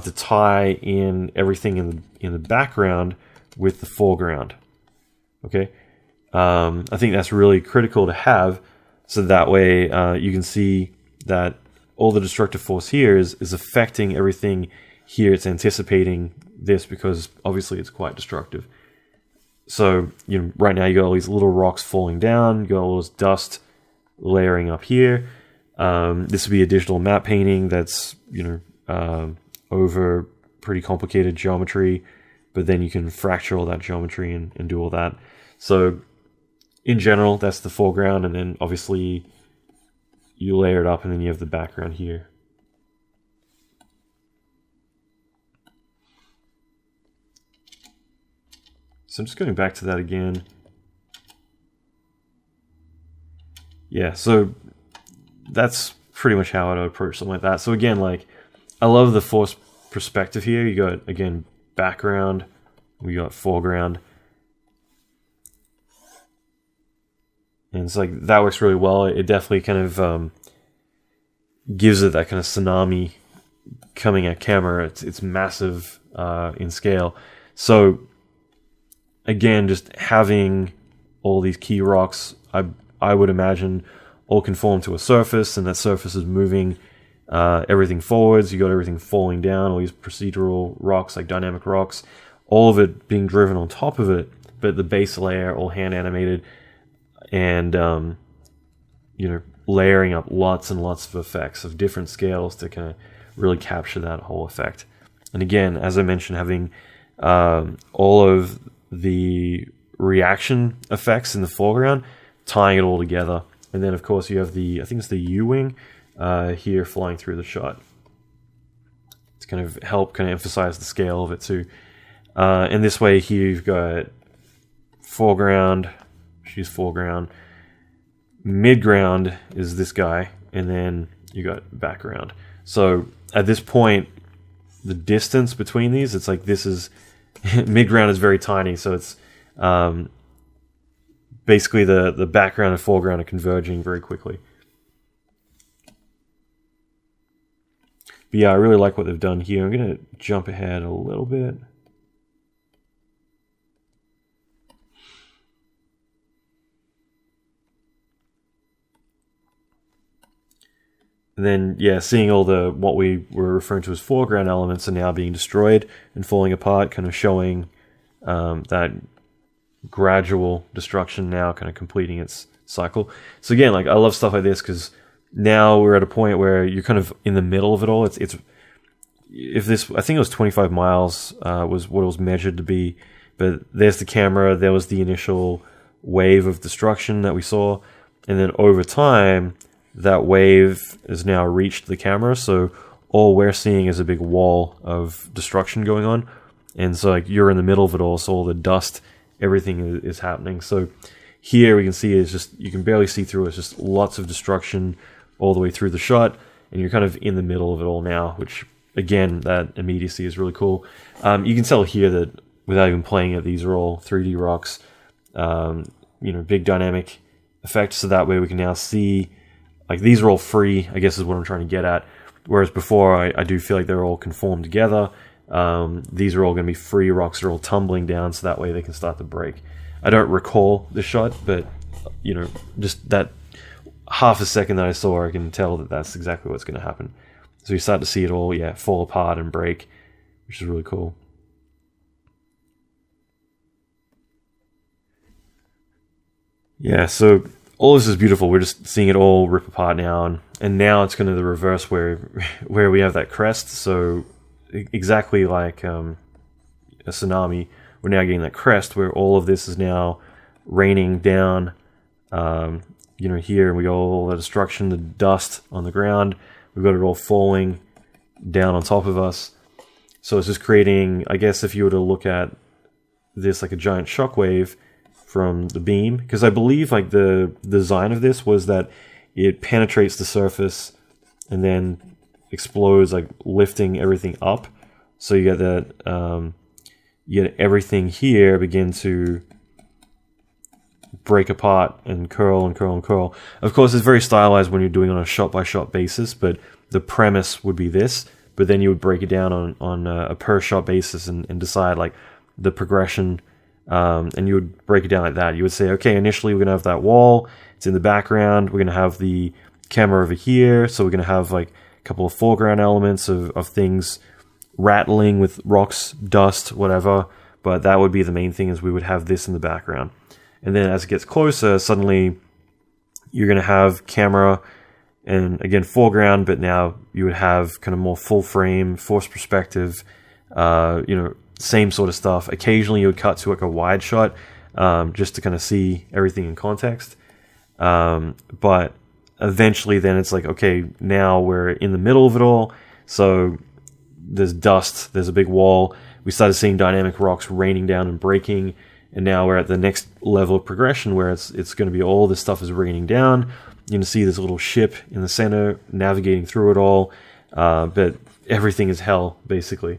S2: to tie in everything in the background with the foreground. Okay, I think that's really critical to have, so that way you can see that all the destructive force here is affecting everything here. It's anticipating this because obviously it's quite destructive. So, you know, right now you got all these little rocks falling down, you got all this dust layering up here. This would be a digital map painting that's, you know, over pretty complicated geometry, but then you can fracture all that geometry and do all that. So in general, that's the foreground, and then obviously you layer it up and then you have the background here. So I'm just going back to that again. Yeah, so that's pretty much how I'd approach something like that. So again, like, I love the forced perspective here. You got, again, background, we got foreground. And it's like, that works really well. It definitely kind of gives it that kind of tsunami coming at camera. It's massive in scale. So again, just having all these key rocks, I would imagine all conform to a surface, and that surface is moving everything forwards. You got everything falling down, all these procedural rocks, like dynamic rocks, all of it being driven on top of it, but the base layer all hand animated, and you know, layering up lots and lots of effects of different scales to kind of really capture that whole effect. And again, as I mentioned, having all of the reaction effects in the foreground, tying it all together. And then of course you have I think it's the U-wing here flying through the shot to kind of help kind of emphasize the scale of it too. And this way here you've got foreground, she's foreground, midground is this guy, and then you got background. So at this point, the distance between these, it's like this is midground is very tiny, so it's basically the background and foreground are converging very quickly. But yeah, I really like what they've done here. I'm going to jump ahead a little bit. And then, yeah, seeing all what we were referring to as foreground elements are now being destroyed and falling apart, kind of showing that gradual destruction now kind of completing its cycle. So again, like, I love stuff like this because now we're at a point where you're kind of in the middle of it all. It's if this, I think it was 25 miles was what it was measured to be, but there's the camera, there was the initial wave of destruction that we saw, and then over time that wave has now reached the camera, so all we're seeing is a big wall of destruction going on. And so, like, you're in the middle of it all, so all the dust, everything is happening. So here we can see it's just, you can barely see through it. It's just lots of destruction all the way through the shot, and you're kind of in the middle of it all now, which, again, that immediacy is really cool. You can tell here that without even playing it, these are all 3D rocks, you know, big dynamic effects, so that way we can now see, like, these are all free, I guess is what I'm trying to get at. Whereas before, I do feel like they're all conformed together. These are all going to be free rocks. They're all tumbling down, so that way they can start to break. I don't recall the shot, but just that half a second that I saw, I can tell that that's exactly what's going to happen. So you start to see it all, fall apart and break, which is really cool. Yeah, so all this is beautiful. We're just seeing it all rip apart now, and now it's going to the reverse where we have that crest. So exactly like a tsunami, we're now getting that crest where all of this is now raining down, here, and we got all the destruction, the dust on the ground. We've got it all falling down on top of us. So it's just creating, I guess if you were to look at this like a giant shockwave from the beam, because I believe like the design of this was that it penetrates the surface and then explodes, like lifting everything up. So you get that, you get everything here begin to break apart and curl and curl and curl. Of course, it's very stylized when you're doing on a shot-by-shot basis, but the premise would be this. But then you would break it down on a per-shot basis and decide like the progression, and you would break it down like that. You would say, okay, initially we're going to have that wall. It's in the background. We're going to have the camera over here. So we're going to have like a couple of foreground elements of things rattling with rocks, dust, whatever. But that would be the main thing, is we would have this in the background. And then as it gets closer, suddenly you're going to have camera and again foreground, but now you would have kind of more full frame, forced perspective, same sort of stuff. Occasionally you would cut to like a wide shot, just to kind of see everything in context. But eventually then it's like, okay, now we're in the middle of it all. So there's dust, there's a big wall. We started seeing dynamic rocks raining down and breaking. And now we're at the next level of progression where it's going to be all this stuff is raining down. You can see this little ship in the center navigating through it all. But everything is hell, basically.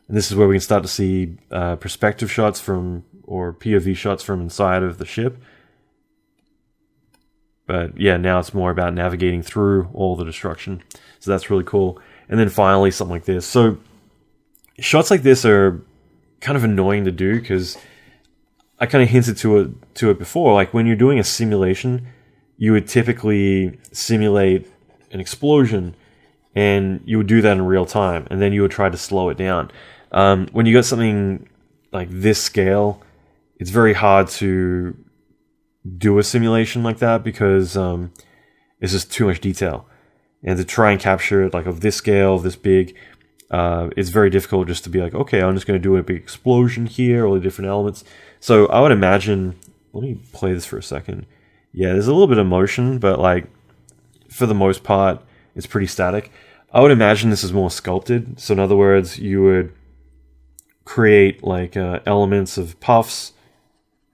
S2: And this is where we can start to see perspective shots or POV shots from inside of the ship. But yeah, now it's more about navigating through all the destruction. So that's really cool. And then finally, something like this. So shots like this are kind of annoying to do because I kind of hinted to it before. Like when you're doing a simulation, you would typically simulate an explosion, and you would do that in real time, and then you would try to slow it down. When you got something like this scale, it's very hard to do a simulation like that because it's just too much detail, and to try and capture it like of this scale, this big. It's very difficult just to be like, okay, I'm just going to do a big explosion here, all the different elements. So I would imagine, let me play this for a second. Yeah, there's a little bit of motion, but like for the most part, it's pretty static. I would imagine this is more sculpted. So in other words, you would create like elements of puffs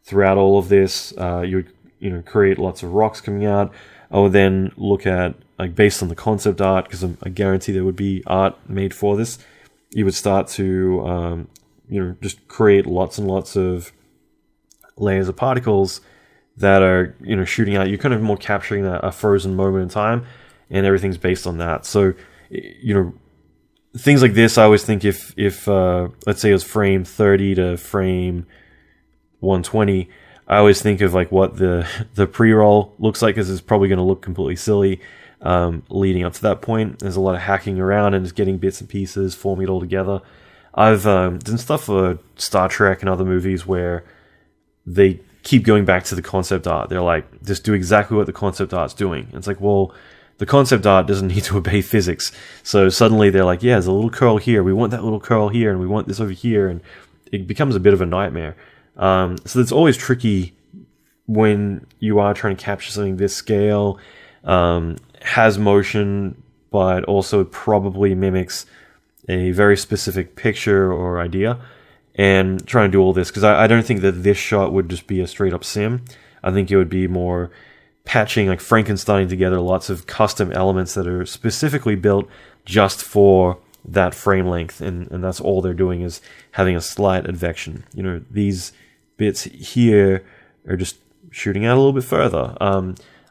S2: throughout all of this. You would create lots of rocks coming out. I would then look at, like based on the concept art, because I guarantee there would be art made for this, you would start to, just create lots and lots of layers of particles that are, shooting out. You're kind of more capturing a frozen moment in time, and everything's based on that. So, things like this, I always think if let's say it was frame 30 to frame 120, I always think of like what the pre-roll looks like, because it's probably going to look completely silly. Leading up to that point, there's a lot of hacking around and just getting bits and pieces, forming it all together. I've done stuff for Star Trek and other movies where they keep going back to the concept art. They're like, just do exactly what the concept art's doing. And it's like, well, the concept art doesn't need to obey physics. So suddenly they're like, yeah, there's a little curl here. We want that little curl here, and we want this over here. And it becomes a bit of a nightmare. So it's always tricky when you are trying to capture something this scale. Has motion, but also probably mimics a very specific picture or idea, and trying to do all this, because I don't think that this shot would just be a straight up sim. I think it would be more patching, like Frankensteining together lots of custom elements that are specifically built just for that frame length, and that's all they're doing is having a slight advection. These bits here are just shooting out a little bit further.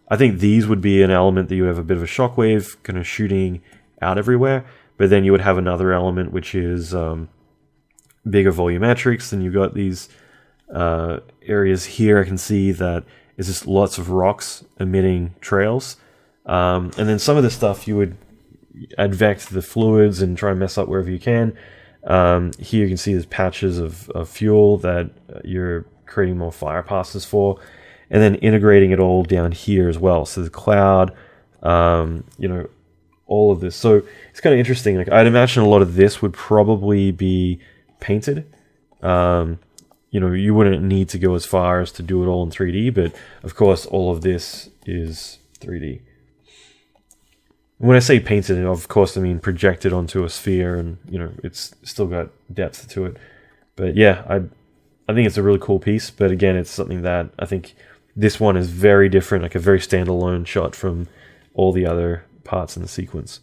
S2: I think these would be an element that you have a bit of a shockwave kind of shooting out everywhere, but then you would have another element which is bigger volumetrics. Then you've got these areas here. I can see that it's just lots of rocks emitting trails. And then some of the stuff you would advect the fluids and try and mess up wherever you can. Here you can see there's patches of fuel that you're creating more fire passes for, and then integrating it all down here as well. So the cloud, all of this. So it's kind of interesting. Like, I'd imagine a lot of this would probably be painted. You wouldn't need to go as far as to do it all in 3D, but of course all of this is 3D. When I say painted, of course I mean projected onto a sphere, and it's still got depth to it. But yeah, I think it's a really cool piece. But again, it's something that I think this one is very different, like a very standalone shot from all the other parts in the sequence.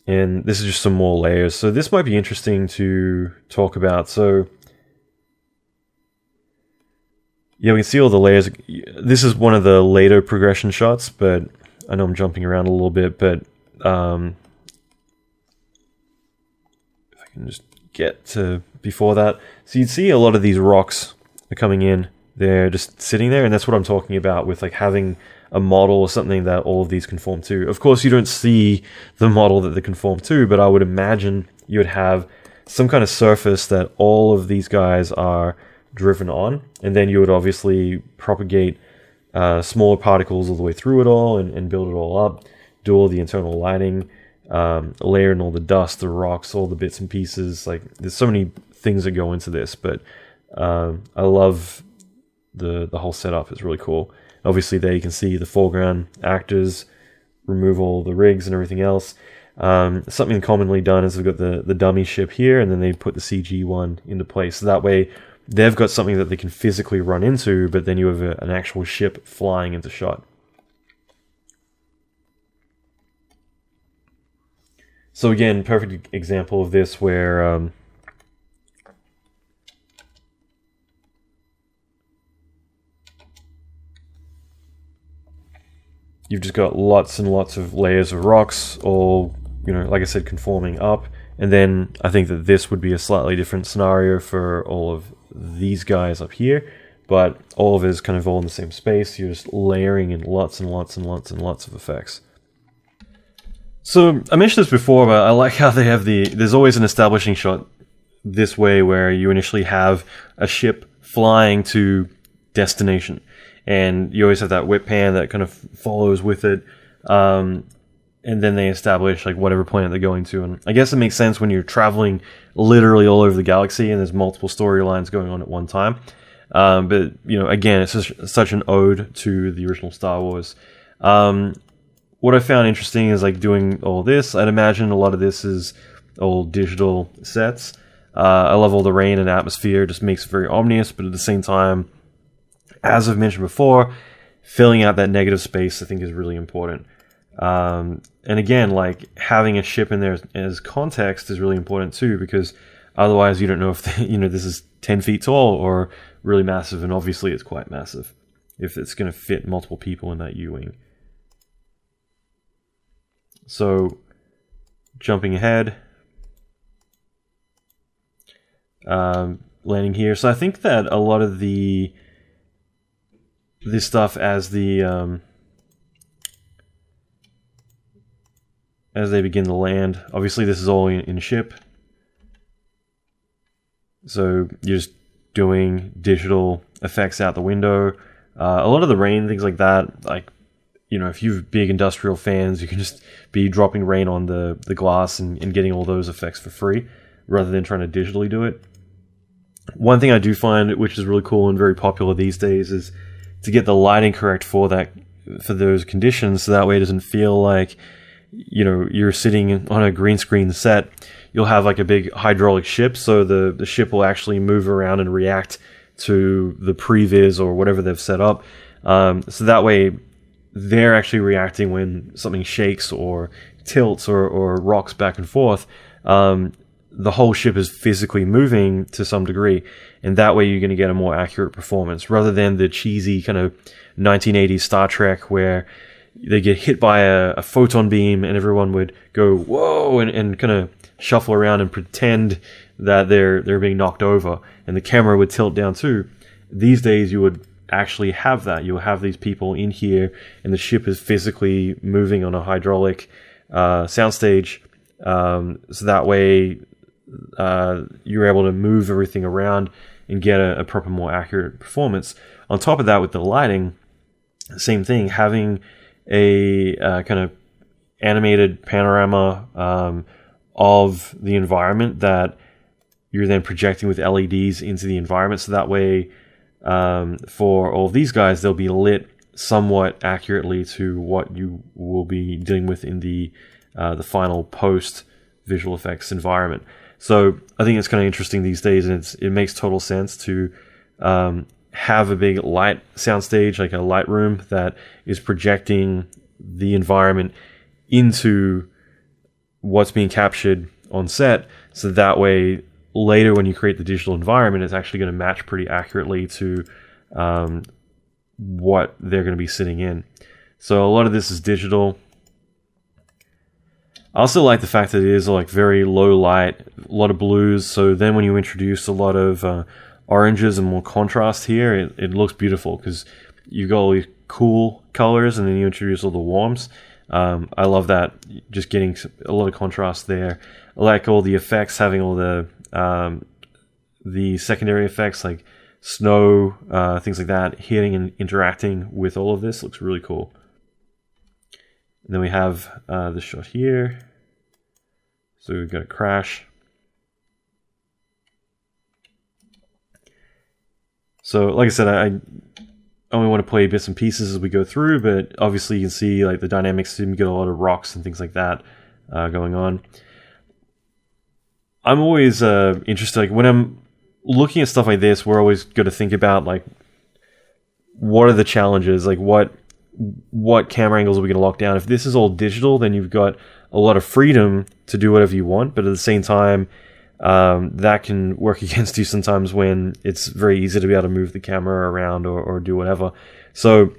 S2: And this is just some more layers. So this might be interesting to talk about. So yeah, we can see all the layers. This is one of the later progression shots, but I know I'm jumping around a little bit, but if I can just get to before that. So you'd see a lot of these rocks are coming in. They're just sitting there, and that's what I'm talking about with like having a model or something that all of these conform to. Of course, you don't see the model that they conform to, but I would imagine you would have some kind of surface that all of these guys are driven on, and then you would obviously propagate smaller particles all the way through it all and build it all up, do all the internal lighting, layer in all the dust, the rocks, all the bits and pieces. Like, there's so many things that go into this, but I love the whole setup. Is really cool. Obviously there you can see the foreground actors, remove all the rigs and everything else. Something commonly done is we've got the dummy ship here, and then they put the CG one into place. So that way they've got something that they can physically run into, but then you have an actual ship flying into shot. So again, perfect example of this where you've just got lots and lots of layers of rocks, all, like I said, conforming up. And then I think that this would be a slightly different scenario for all of these guys up here, but all of it is kind of all in the same space. You're just layering in lots and lots and lots and lots of effects. So I mentioned this before, but I like how they have there's always an establishing shot this way where you initially have a ship flying to destination. And you always have that whip pan that kind of follows with it. And then they establish like whatever planet they're going to. And I guess it makes sense when you're traveling literally all over the galaxy and there's multiple storylines going on at one time. But, again, it's just such an ode to the original Star Wars. What I found interesting is like doing all this. I'd imagine a lot of this is all digital sets. I love all the rain and atmosphere. It just makes it very ominous, but at the same time, as I've mentioned before, filling out that negative space I think is really important. And again, like having a ship in there as context is really important too, because otherwise you don't know if this is 10 feet tall or really massive, and obviously it's quite massive if it's going to fit multiple people in that U-wing. So jumping ahead, landing here. So I think that a lot of this stuff as they begin to land, obviously this is all in a ship, so you're just doing digital effects out the window. A lot of the rain, things like that, like, if you're big industrial fans, you can just be dropping rain on the glass and getting all those effects for free rather than trying to digitally do it. One thing I do find, which is really cool and very popular these days, is to get the lighting correct for those conditions, so that way it doesn't feel like you're sitting on a green screen set. You'll have like a big hydraulic ship, so the ship will actually move around and react to the previs or whatever they've set up. So that way they're actually reacting when something shakes or tilts or rocks back and forth. The whole ship is physically moving to some degree, and that way you're going to get a more accurate performance rather than the cheesy kind of 1980s Star Trek where they get hit by a photon beam, and everyone would go whoa and kind of shuffle around and pretend that they're being knocked over, and the camera would tilt down too. These days, you would actually have that. You'll have these people in here, and the ship is physically moving on a hydraulic soundstage. So that way, you're able to move everything around and get a proper, more accurate performance. On top of that, with the lighting, same thing. Having a kind of animated panorama of the environment that you're then projecting with LEDs into the environment. So that way, for all of these guys, they'll be lit somewhat accurately to what you will be dealing with in the final post visual effects environment. So I think it's kind of interesting these days, and it makes total sense to have a big light soundstage, like a light room that is projecting the environment into what's being captured on set. So that way, later when you create the digital environment, it's actually going to match pretty accurately to what they're going to be sitting in. So a lot of this is digital. I also like the fact that it is like very low light, a lot of blues. So then when you introduce a lot of oranges and more contrast here, it looks beautiful because you've got all these cool colors, and then you introduce all the warms. I love that, just getting a lot of contrast there. I like all the effects, having all the secondary effects like snow, things like that, hitting and interacting with all of this. Looks really cool. And then we have this shot here. So we've got a crash. So like I said, I only want to play bits and pieces as we go through, but obviously you can see like the dynamics, you get a lot of rocks and things like that going on. I'm always interested, like when I'm looking at stuff like this, we're always going to think about like, what are the challenges? Like what camera angles are we going to lock down? If this is all digital, then you've got a lot of freedom to do whatever you want, but at the same time, that can work against you sometimes when it's very easy to be able to move the camera around or do whatever. So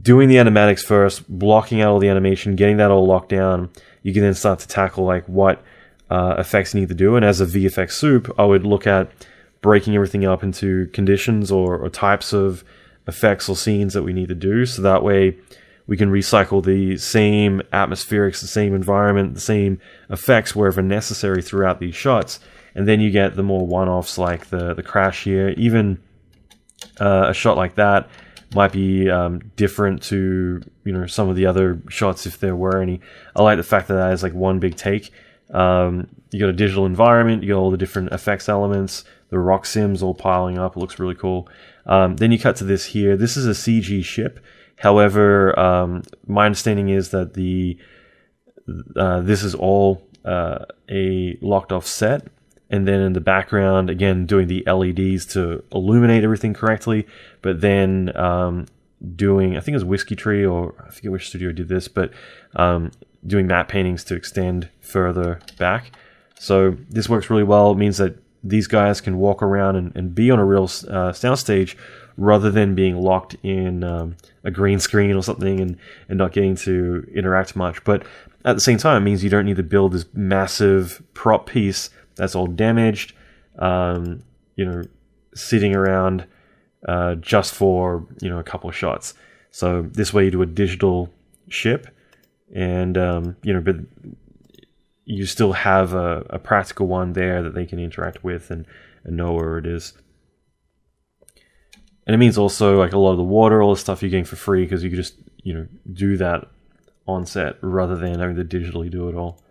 S2: doing the animatics first, blocking out all the animation, getting that all locked down, you can then start to tackle like what effects you need to do. And as a VFX soup, I would look at breaking everything up into conditions or types of effects or scenes that we need to do, so that way we can recycle the same atmospherics, the same environment, the same effects wherever necessary throughout these shots. And then you get the more one-offs like the crash here. Even a shot like that might be different to some of the other shots if there were any. I like the fact that is like one big take. You got a digital environment, you got all the different effects elements, the rock sims all piling up. It looks really cool. Then you cut to this here. This is a CG ship. However, my understanding is that this is all a locked off set, and then in the background, again, doing the LEDs to illuminate everything correctly, but then doing, I think it was Whiskey Tree, or I forget which studio did this, but doing matte paintings to extend further back. So this works really well. It means that these guys can walk around and be on a real soundstage rather than being locked in a green screen or something and not getting to interact much. But at the same time, it means you don't need to build this massive prop piece that's all damaged, sitting around just for a couple of shots. So this way you do a digital ship, and but you still have a practical one there that they can interact with and know where it is. And it means also like a lot of the water, all the stuff you're getting for free because you could just do that on set rather than having to digitally do it all.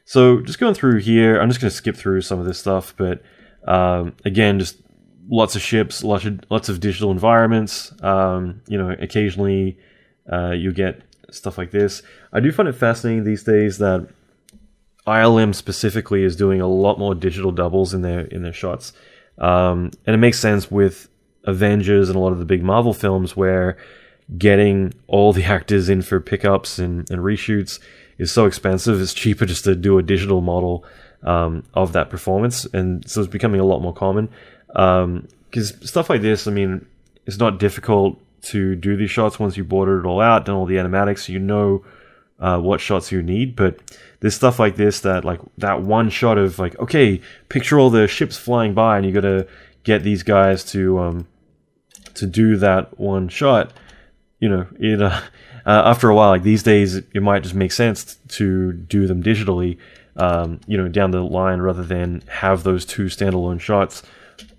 S2: So just going through here, I'm just going to skip through some of this stuff, but again, just lots of ships, lots of digital environments. Occasionally you get stuff like this. I do find it fascinating these days that ILM specifically is doing a lot more digital doubles in their shots, and it makes sense with Avengers and a lot of the big Marvel films where getting all the actors in for pickups and reshoots is so expensive. It's cheaper just to do a digital model of that performance, and so it's becoming a lot more common because stuff like this, I mean, it's not difficult to do these shots once you bordered it all out, done all the animatics, you know what shots you need. But there's stuff like this that one shot of like, okay, picture all the ships flying by, and you got to get these guys to do that one shot. You know, it after a while, like these days, it might just make sense to do them digitally, you know, down the line, rather than have those two standalone shots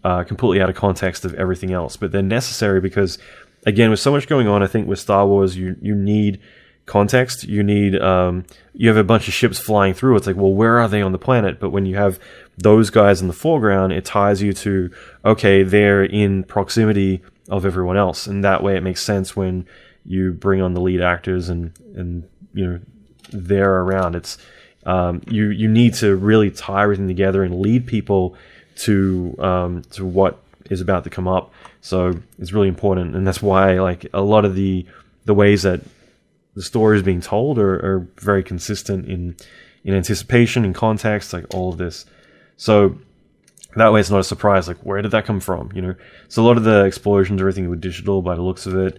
S2: completely out of context of everything else. But they're necessary because, again, with so much going on, I think with Star Wars, you need context. You need you have a bunch of ships flying through. It's like, well, where are they on the planet? But when you have those guys in the foreground, it ties you to, okay, they're in proximity of everyone else, and that way it makes sense when you bring on the lead actors and you know, they're around. It's you need to really tie everything together and lead people to what is about to come up. So it's really important, and that's why like a lot of the ways that the story is being told are very consistent in anticipation and context, like all of this. So that way it's not a surprise, like where did that come from, you know? So a lot of the explosions, everything were digital by the looks of it.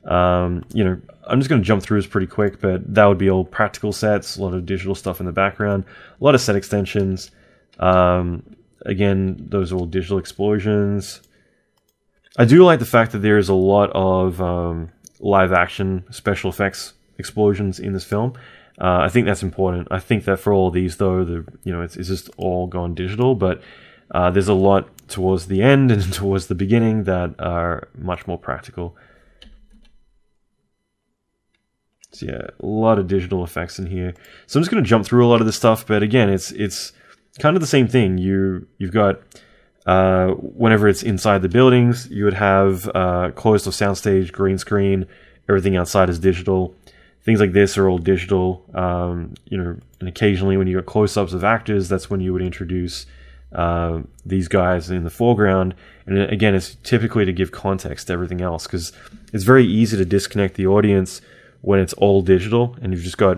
S2: You know, I'm just going to jump through this pretty quick, but that would be all practical sets, a lot of digital stuff in the background, a lot of set extensions. Again, those are all digital explosions. I do like the fact that there is a lot of live action special effects explosions in this film. I think that's important. I think that for all of these, though, it's just all gone digital, but there's a lot towards the end and towards the beginning that are much more practical. So yeah, a lot of digital effects in here. So I'm just going to jump through a lot of this stuff, but again, it's kind of the same thing. You've got whenever it's inside the buildings, you would have closed off soundstage, green screen, everything outside is digital. Things like this are all digital. You know, and occasionally when you got close-ups of actors, that's when you would introduce these guys in the foreground. And again, it's typically to give context to everything else, because it's very easy to disconnect the audience when it's all digital and you've just got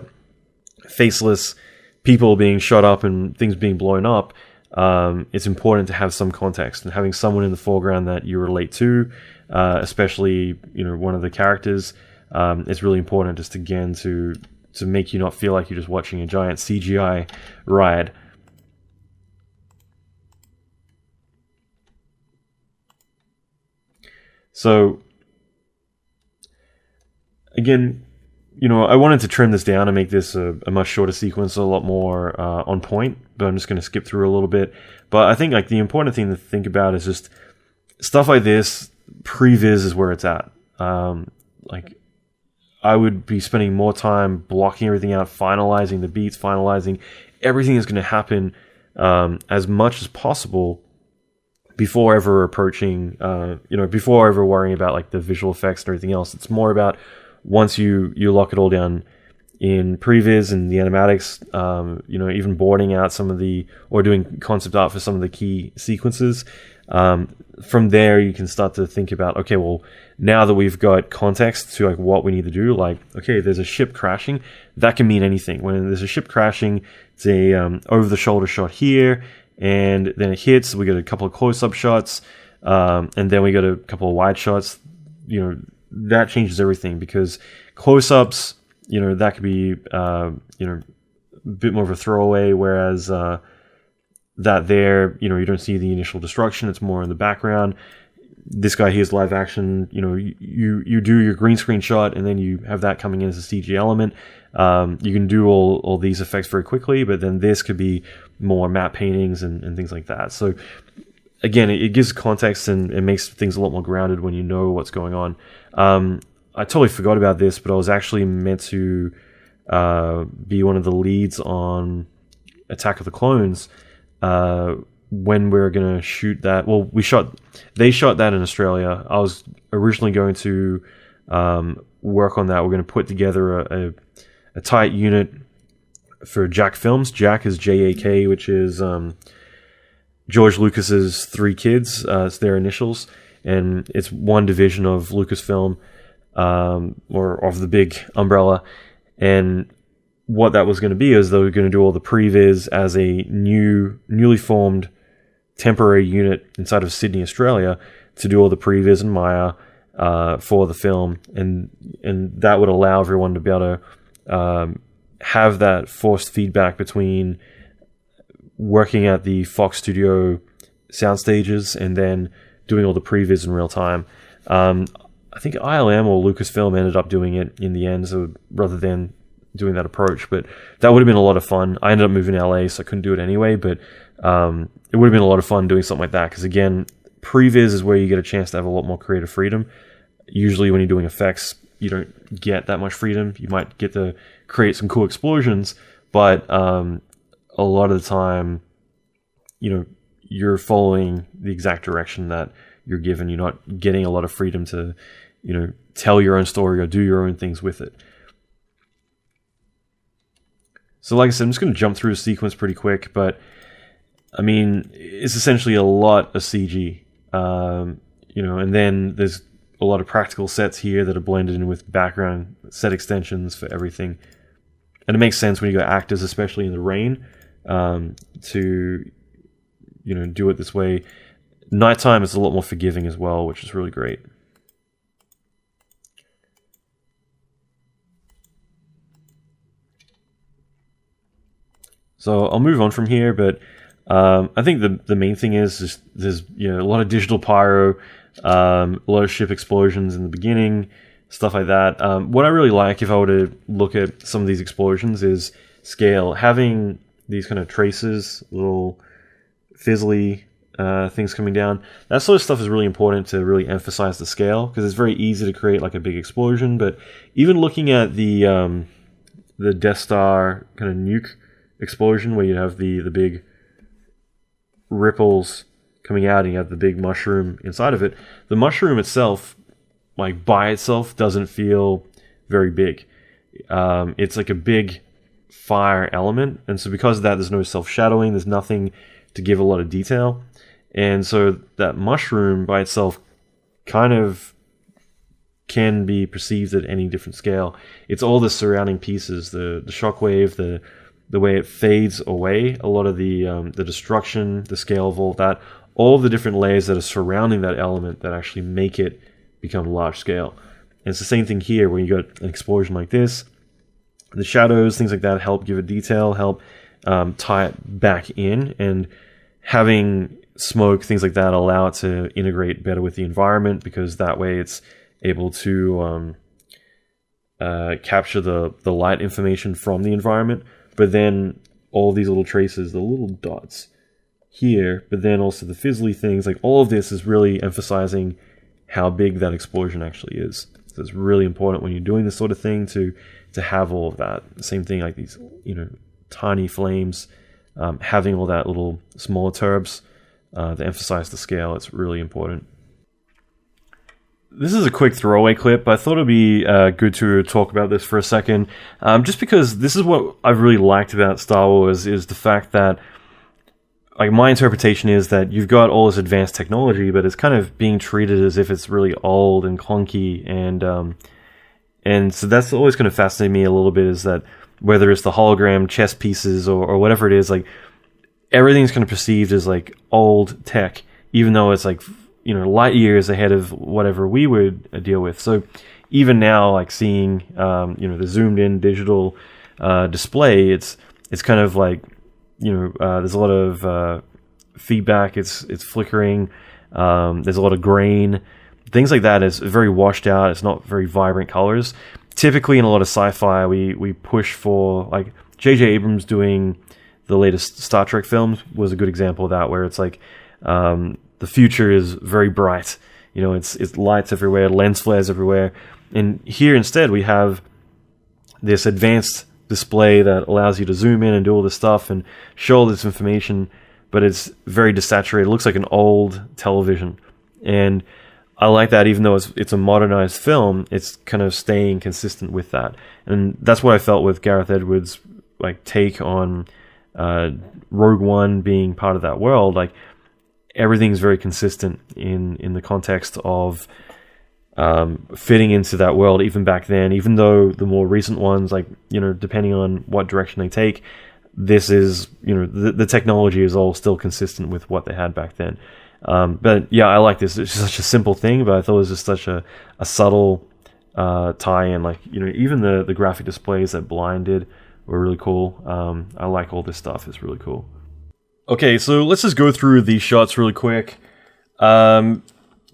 S2: faceless people being shot up and things being blown up. It's important to have some context, and having someone in the foreground that you relate to, especially, you know, one of the characters, it's really important, just again to make you not feel like you're just watching a giant CGI ride. So again, you know, I wanted to trim this down and make this a much shorter sequence, a lot more on point, but I'm just going to skip through a little bit. But I think like the important thing to think about is just stuff like this. Previs is where it's at. Like I would be spending more time blocking everything out, finalizing the beats, finalizing everything that's going to happen as much as possible before ever approaching, before ever worrying about like the visual effects and everything else. It's more about once you lock it all down in previs and the animatics, even boarding out or doing concept art for some of the key sequences. From there, you can start to think about, okay, well, now that we've got context to like what we need to do, like, okay, there's a ship crashing, that can mean anything. When there's a ship crashing, it's a over-the-shoulder shot here, and then it hits, we get a couple of close-up shots, and then we got a couple of wide shots. You know, that changes everything, because close-ups, you know, that could be, a bit more of a throwaway, whereas that there, you know, you don't see the initial destruction, it's more in the background. This guy here's live action, you know, you do your green screen shot, and then you have that coming in as a CG element. You can do all these effects very quickly, but then this could be more matte paintings and things like that. So again, it gives context and it makes things a lot more grounded when you know what's going on. I totally forgot about this, but I was actually meant to be one of the leads on Attack of the Clones when we were going to shoot that. Well, they shot that in Australia. I was originally going to work on that. We're going to put together a tight unit for Jack Films. Jack is JAK, which is George Lucas's 3 kids. It's their initials, and it's one division of Lucasfilm, or of the big umbrella. And what that was going to be is they were going to do all the previs as a newly formed temporary unit inside of Sydney, Australia, to do all the previs and Maya, for the film, and that would allow everyone to be able to have that forced feedback between working at the Fox Studio sound stages and then doing all the previs in real time. I think ILM or Lucasfilm ended up doing it in the end, so rather than doing that approach, but that would have been a lot of fun. I ended up moving to LA, so I couldn't do it anyway, but it would have been a lot of fun doing something like that, because again, previs is where you get a chance to have a lot more creative freedom. Usually when you're doing effects, you don't get that much freedom. You might get to create some cool explosions, but a lot of the time, you're following the exact direction that you're given. You're not getting a lot of freedom to, tell your own story or do your own things with it. So like I said, I'm just going to jump through the sequence pretty quick, but I mean, it's essentially a lot of CG, and then there's a lot of practical sets here that are blended in with background set extensions for everything. And it makes sense when you got actors, especially in the rain, to, do it this way. Nighttime is a lot more forgiving as well, which is really great. So I'll move on from here, but I think the main thing is there's a lot of digital pyro, a lot of ship explosions in the beginning, stuff like that. What I really like, if I were to look at some of these explosions, is scale. Having these kind of traces, little fizzly things coming down, that sort of stuff is really important to really emphasize the scale, because it's very easy to create like a big explosion. But even looking at the Death Star kind of nuke explosion, where you have the big ripples coming out and you have the big mushroom inside of it, the mushroom itself, like by itself, doesn't feel very big. It's like a big fire element, and so because of that, there's no self-shadowing, there's nothing to give a lot of detail, and so that mushroom by itself kind of can be perceived at any different scale. It's all the surrounding pieces, the shockwave, the way it fades away, a lot of the destruction, the scale of all that, all of the different layers that are surrounding that element that actually make it become large scale. And it's the same thing here, where you got an explosion like this. The shadows, things like that, help give it detail, help tie it back in, and having smoke, things like that, allow it to integrate better with the environment, because that way it's able to capture the light information from the environment. But then all these little traces, the little dots here, but then also the fizzly things, like all of this is really emphasizing how big that explosion actually is. So it's really important when you're doing this sort of thing to have all of that. Same thing like these, tiny flames, having all that little smaller turbs to emphasize the scale. It's really important. This is a quick throwaway clip, but I thought it'd be good to talk about this for a second. Just because this is what I've really liked about Star Wars, is the fact that, like, my interpretation is that you've got all this advanced technology, but it's kind of being treated as if it's really old and clunky, and so that's always going to fascinate me a little bit, is that whether it's the hologram chess pieces or whatever it is, like, everything's kind of perceived as like old tech, even though it's like, light years ahead of whatever we would deal with. So even now, like seeing, the zoomed in digital display, it's kind of like, there's a lot of feedback. It's flickering. There's a lot of grain, things like that. It's very washed out. It's not very vibrant colors. Typically in a lot of sci-fi, we push for, like, J.J. Abrams doing the latest Star Trek films was a good example of that, where it's like, the future is very bright. It's lights everywhere, lens flares everywhere. And here instead we have this advanced display that allows you to zoom in and do all this stuff and show all this information, but it's very desaturated. It looks like an old television. And I like that, even though it's a modernized film, it's kind of staying consistent with that. And that's what I felt with Gareth Edwards' take on Rogue One being part of that world. Like, everything's very consistent in the context of fitting into that world, even back then, even though the more recent ones, depending on what direction they take, this is, the technology is all still consistent with what they had back then. But yeah, I like this. It's such a simple thing, but I thought it was just such a subtle tie-in. Like, even the graphic displays that Blind did were really cool. I like all this stuff. It's really cool. Okay, so let's just go through these shots really quick.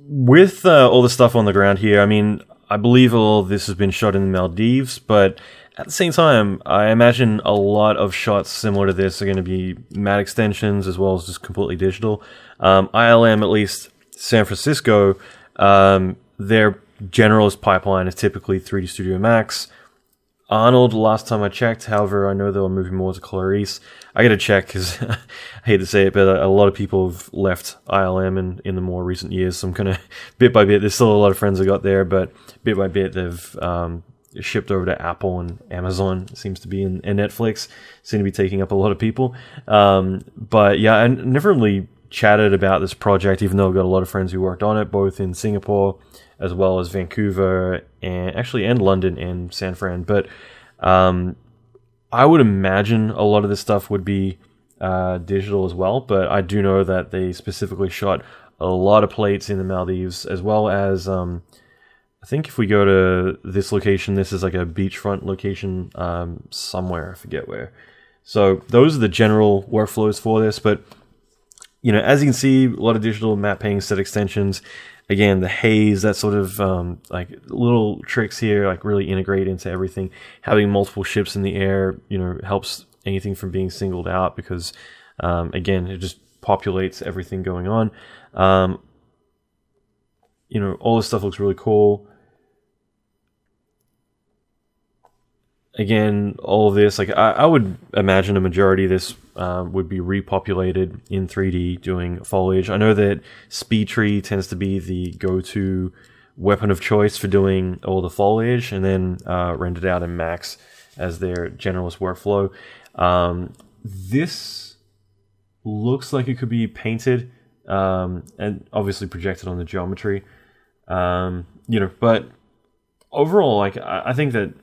S2: With all the stuff on the ground here, I mean, I believe all of this has been shot in the Maldives, but at the same time, I imagine a lot of shots similar to this are going to be matte extensions as well as just completely digital. ILM, at least San Francisco, their generalist pipeline is typically 3D Studio Max. Arnold, last time I checked, however, I know they were moving more to Clarice. I got to check because I hate to say it, but a lot of people have left ILM in the more recent years. So I'm kind of bit by bit. There's still a lot of friends I got there, but bit by bit they've shipped over to Apple and Amazon. It seems to be, and Netflix seem to be taking up a lot of people. But yeah, I never really chatted about this project, even though I've got a lot of friends who worked on it, both in Singapore as well as Vancouver and London and San Fran. But I would imagine a lot of this stuff would be digital as well, but I do know that they specifically shot a lot of plates in the Maldives, as well as I think if we go to this location, this is like a beachfront location somewhere, I forget where. So those are the general workflows for this, but as you can see, a lot of digital matte painting, set extensions. Again, the haze, that sort of like little tricks here, like really integrate into everything. Having multiple ships in the air, helps anything from being singled out because, again, it just populates everything going on. All this stuff looks really cool. Again, all of this, like I would imagine a majority of this would be repopulated in 3D doing foliage. I know that Speed Tree tends to be the go-to weapon of choice for doing all the foliage, and then rendered out in Max as their generalist workflow. This looks like it could be painted and obviously projected on the geometry. But overall, like I think that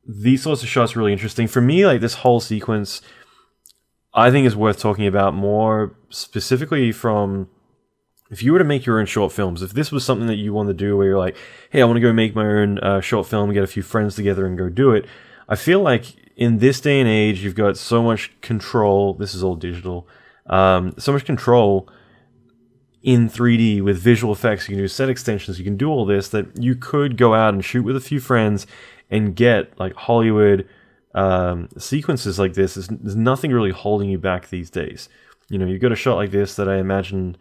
S2: these sorts of shots are really interesting. For me, like this whole sequence, I think is worth talking about more specifically from if you were to make your own short films. If this was something that you want to do where you're like, hey, I want to go make my own short film, get a few friends together and go do it. I feel like in this day and age, you've got so much control. This is all digital. So much control in 3D with visual effects. You can do set extensions. You can do all this that you could go out and shoot with a few friends and get like Hollywood sequences like this. There's nothing really holding you back these days. You've got a shot like this that I imagine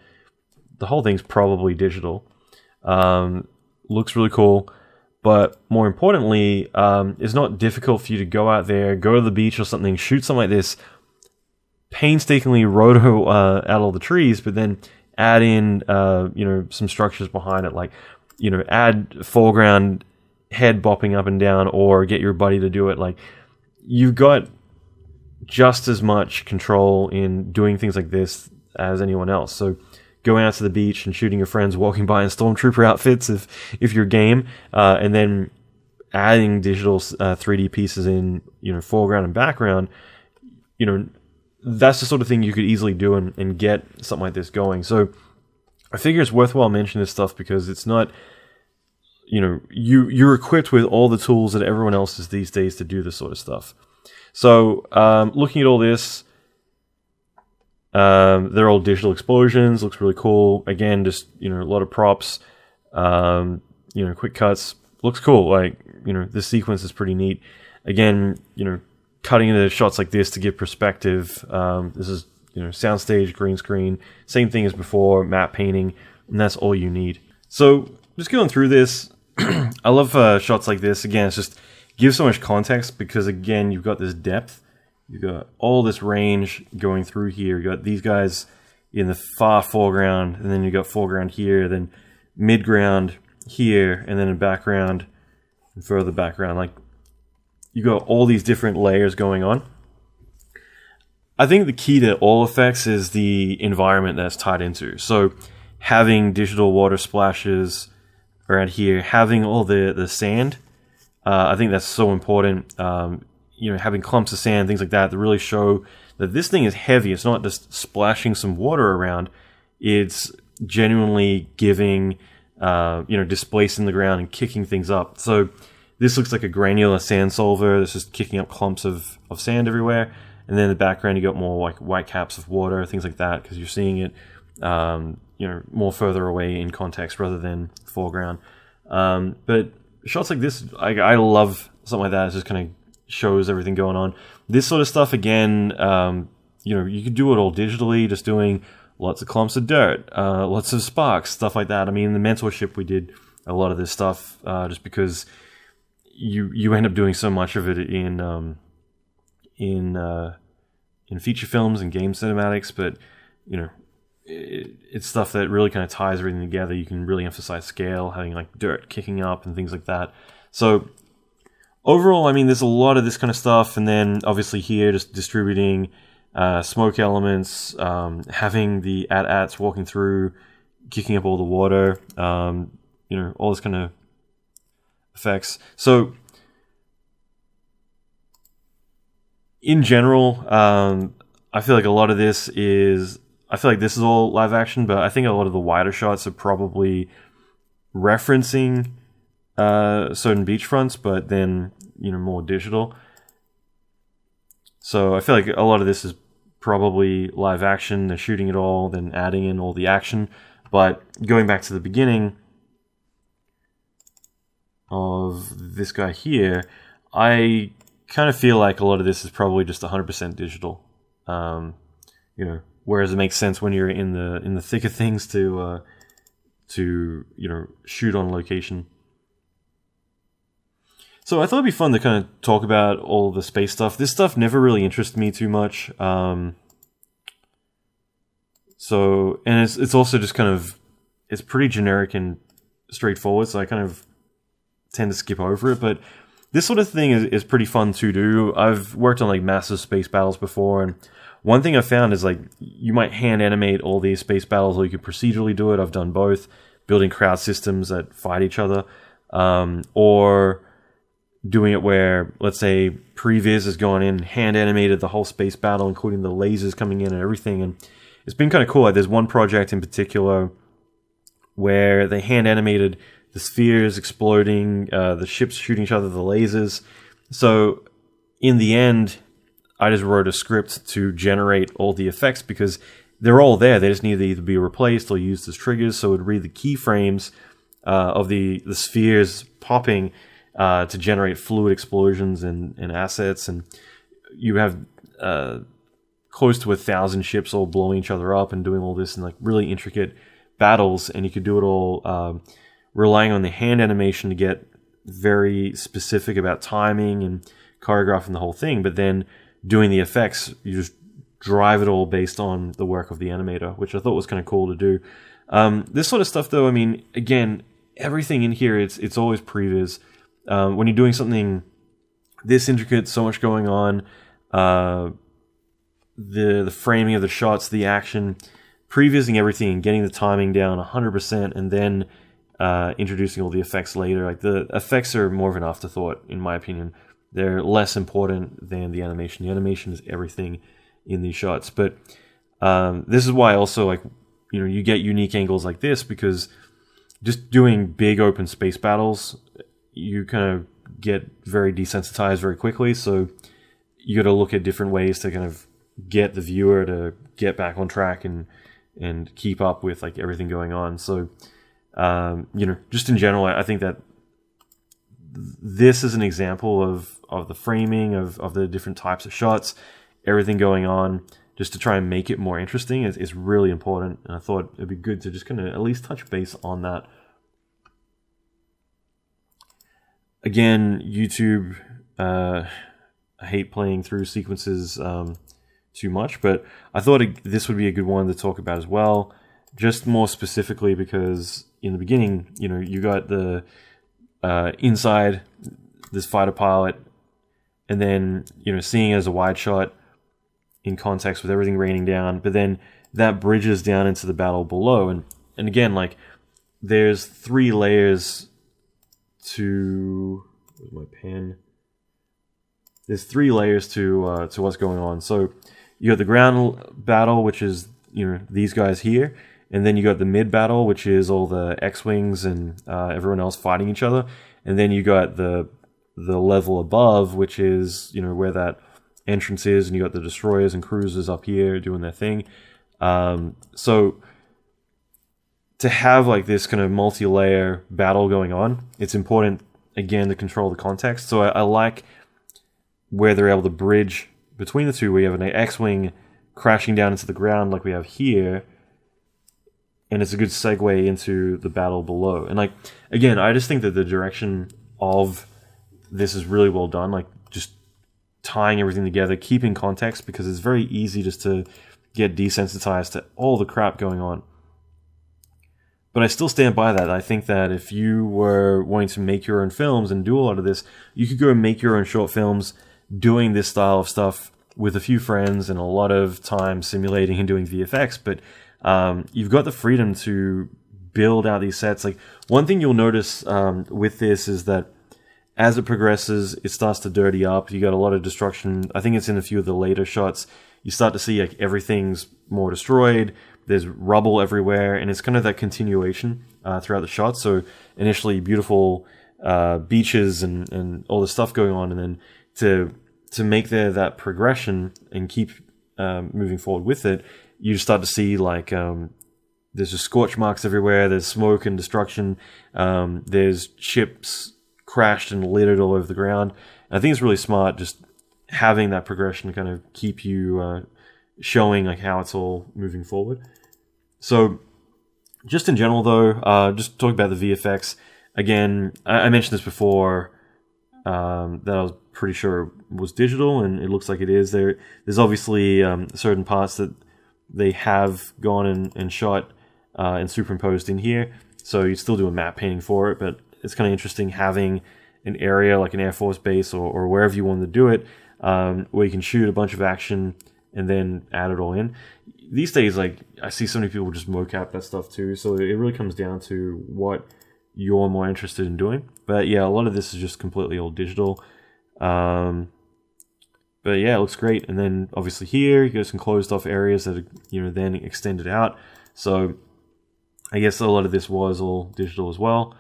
S2: the whole thing's probably digital. Looks really cool, but more importantly, it's not difficult for you to go out there, go to the beach or something, shoot something like this, painstakingly roto out all the trees, but then add in some structures behind it, like add foreground head bopping up and down, or get your buddy to do it. Like, you've got just as much control in doing things like this as anyone else. So going out to the beach and shooting your friends walking by in stormtrooper outfits if you're game, and then adding digital 3D pieces in foreground and background, that's the sort of thing you could easily do and get something like this going. So I figure it's worthwhile mentioning this stuff because it's not you're equipped with all the tools that everyone else is these days to do this sort of stuff. So looking at all this, they're all digital explosions. Looks really cool. Again, just a lot of props. Quick cuts. Looks cool. Like this sequence is pretty neat. Again, cutting into shots like this to give perspective. This is soundstage, green screen, same thing as before, matte painting, and that's all you need. So just going through this. I love shots like this. Again, it's just gives so much context because, again, you've got this depth. You've got all this range going through here. You've got these guys in the far foreground, and then you've got foreground here, then midground here, and then in background and further background. Like, you've got all these different layers going on. I think the key to all effects is the environment that's tied into. So having digital water splashes around here, having all the sand, I think that's so important. Having clumps of sand, things like that really show that this thing is heavy. It's not just splashing some water around. It's genuinely giving, displacing the ground and kicking things up. So this looks like a granular sand solver that's just kicking up clumps of sand everywhere. And then in the background, you got more like white caps of water, things like that, because you're seeing it, more further away in context rather than foreground. But shots like this, I love something like that. It just kind of shows everything going on. This sort of stuff, again, you could do it all digitally, just doing lots of clumps of dirt, lots of sparks, stuff like that. I mean, in the mentorship, we did a lot of this stuff just because you end up doing so much of it in feature films and game cinematics, but it's stuff that really kind of ties everything together. You can really emphasize scale, having like dirt kicking up and things like that. So overall, I mean, there's a lot of this kind of stuff, and then obviously here just distributing smoke elements, having the AT-ATs walking through, kicking up all the water, all this kind of effects. So in general, I feel like a lot of this is, I feel like this is all live action, but I think a lot of the wider shots are probably referencing certain beachfronts, but then, more digital. So I feel like a lot of this is probably live action. They're shooting it all, then adding in all the action. But going back to the beginning of this guy here, I kind of feel like a lot of this is probably just 100% digital. Whereas it makes sense when you're in the thick of things to shoot on location. So I thought it'd be fun to kind of talk about all the space stuff. This stuff never really interested me too much. And it's also just kind of, it's pretty generic and straightforward, so I kind of tend to skip over it. But this sort of thing is pretty fun to do. I've worked on like massive space battles before, and one thing I found is like you might hand animate all these space battles, or you could procedurally do it. I've done both, building crowd systems that fight each other, or doing it where, let's say, Previs has gone in and hand animated the whole space battle, including the lasers coming in and everything. And it's been kind of cool. Like, there's one project in particular where they hand animated the spheres exploding, the ships shooting each other, the lasers. So in the end, I just wrote a script to generate all the effects because they're all there. They just need to either be replaced or used as triggers. So it would read the keyframes of the spheres popping to generate fluid explosions and assets. And you have close to 1,000 ships all blowing each other up and doing all this in like really intricate battles. And you could do it all relying on the hand animation to get very specific about timing and choreographing the whole thing. But then doing the effects, you just drive it all based on the work of the animator, which I thought was kind of cool to do. This sort of stuff, though, I mean, again, everything in here, it's always previs. When you're doing something this intricate, so much going on, the framing of the shots, the action, prevising everything and getting the timing down 100%, and then introducing all the effects later. Like, the effects are more of an afterthought, in my opinion. They're less important than the animation. The animation is everything in these shots. But this is why also, like, you get unique angles like this, because just doing big open space battles, you kind of get very desensitized very quickly. So you got to look at different ways to kind of get the viewer to get back on track and keep up with like everything going on. So just in general, I think that this is an example of the framing of the different types of shots, everything going on, just to try and make it more interesting is really important. And I thought it'd be good to just kind of at least touch base on that. Again, YouTube, I hate playing through sequences too much, but I thought this would be a good one to talk about as well, just more specifically because in the beginning, you got the inside this fighter pilot, and then, seeing it as a wide shot in context with everything raining down, but then that bridges down into the battle below. And again, like, there's 3 layers to... Where's my pen? There's 3 layers to what's going on. So you have the ground battle, which is, these guys here, and then you got the mid battle, which is all the X-wings and everyone else fighting each other, and then you got the level above, which is, you know, where that entrance is, and you got the destroyers and cruisers up here doing their thing. So to have like this kind of multi-layer battle going on, it's important again to control the context. So I like where they're able to bridge between the two, where you have an X-wing crashing down into the ground like we have here, and it's a good segue into the battle below. And like, again, I just think that the direction of this is really well done, like just tying everything together, keeping context, because it's very easy just to get desensitized to all the crap going on. But I still stand by that. I think that if you were wanting to make your own films and do a lot of this, you could go and make your own short films doing this style of stuff with a few friends and a lot of time simulating and doing VFX. But you've got the freedom to build out these sets. Like, one thing you'll notice with this is that as it progresses, it starts to dirty up. You got a lot of destruction. I think it's in a few of the later shots. You start to see like everything's more destroyed. There's rubble everywhere, and it's kind of that continuation throughout the shot. So initially beautiful beaches and all this stuff going on, and then to make that progression and keep moving forward with it, you start to see like there's just scorch marks everywhere. There's smoke and destruction. There's ships crashed and littered all over the ground. And I think it's really smart just having that progression to kind of keep you showing like how it's all moving forward. So just in general though, just talking about the VFX, again, I mentioned this before, that I was pretty sure was digital, and it looks like it is. There's obviously certain parts that they have gone and shot and superimposed in here, so you still do a matte painting for it, but it's kind of interesting having an area like an Air Force base or wherever you want to do it, where you can shoot a bunch of action and then add it all in. These days, like, I see so many people just mocap that stuff too, so it really comes down to what you're more interested in doing. But yeah, a lot of this is just completely all digital. But yeah, it looks great. And then obviously here you got some closed off areas that are, you know, then extended out. So I guess a lot of this was all digital as well.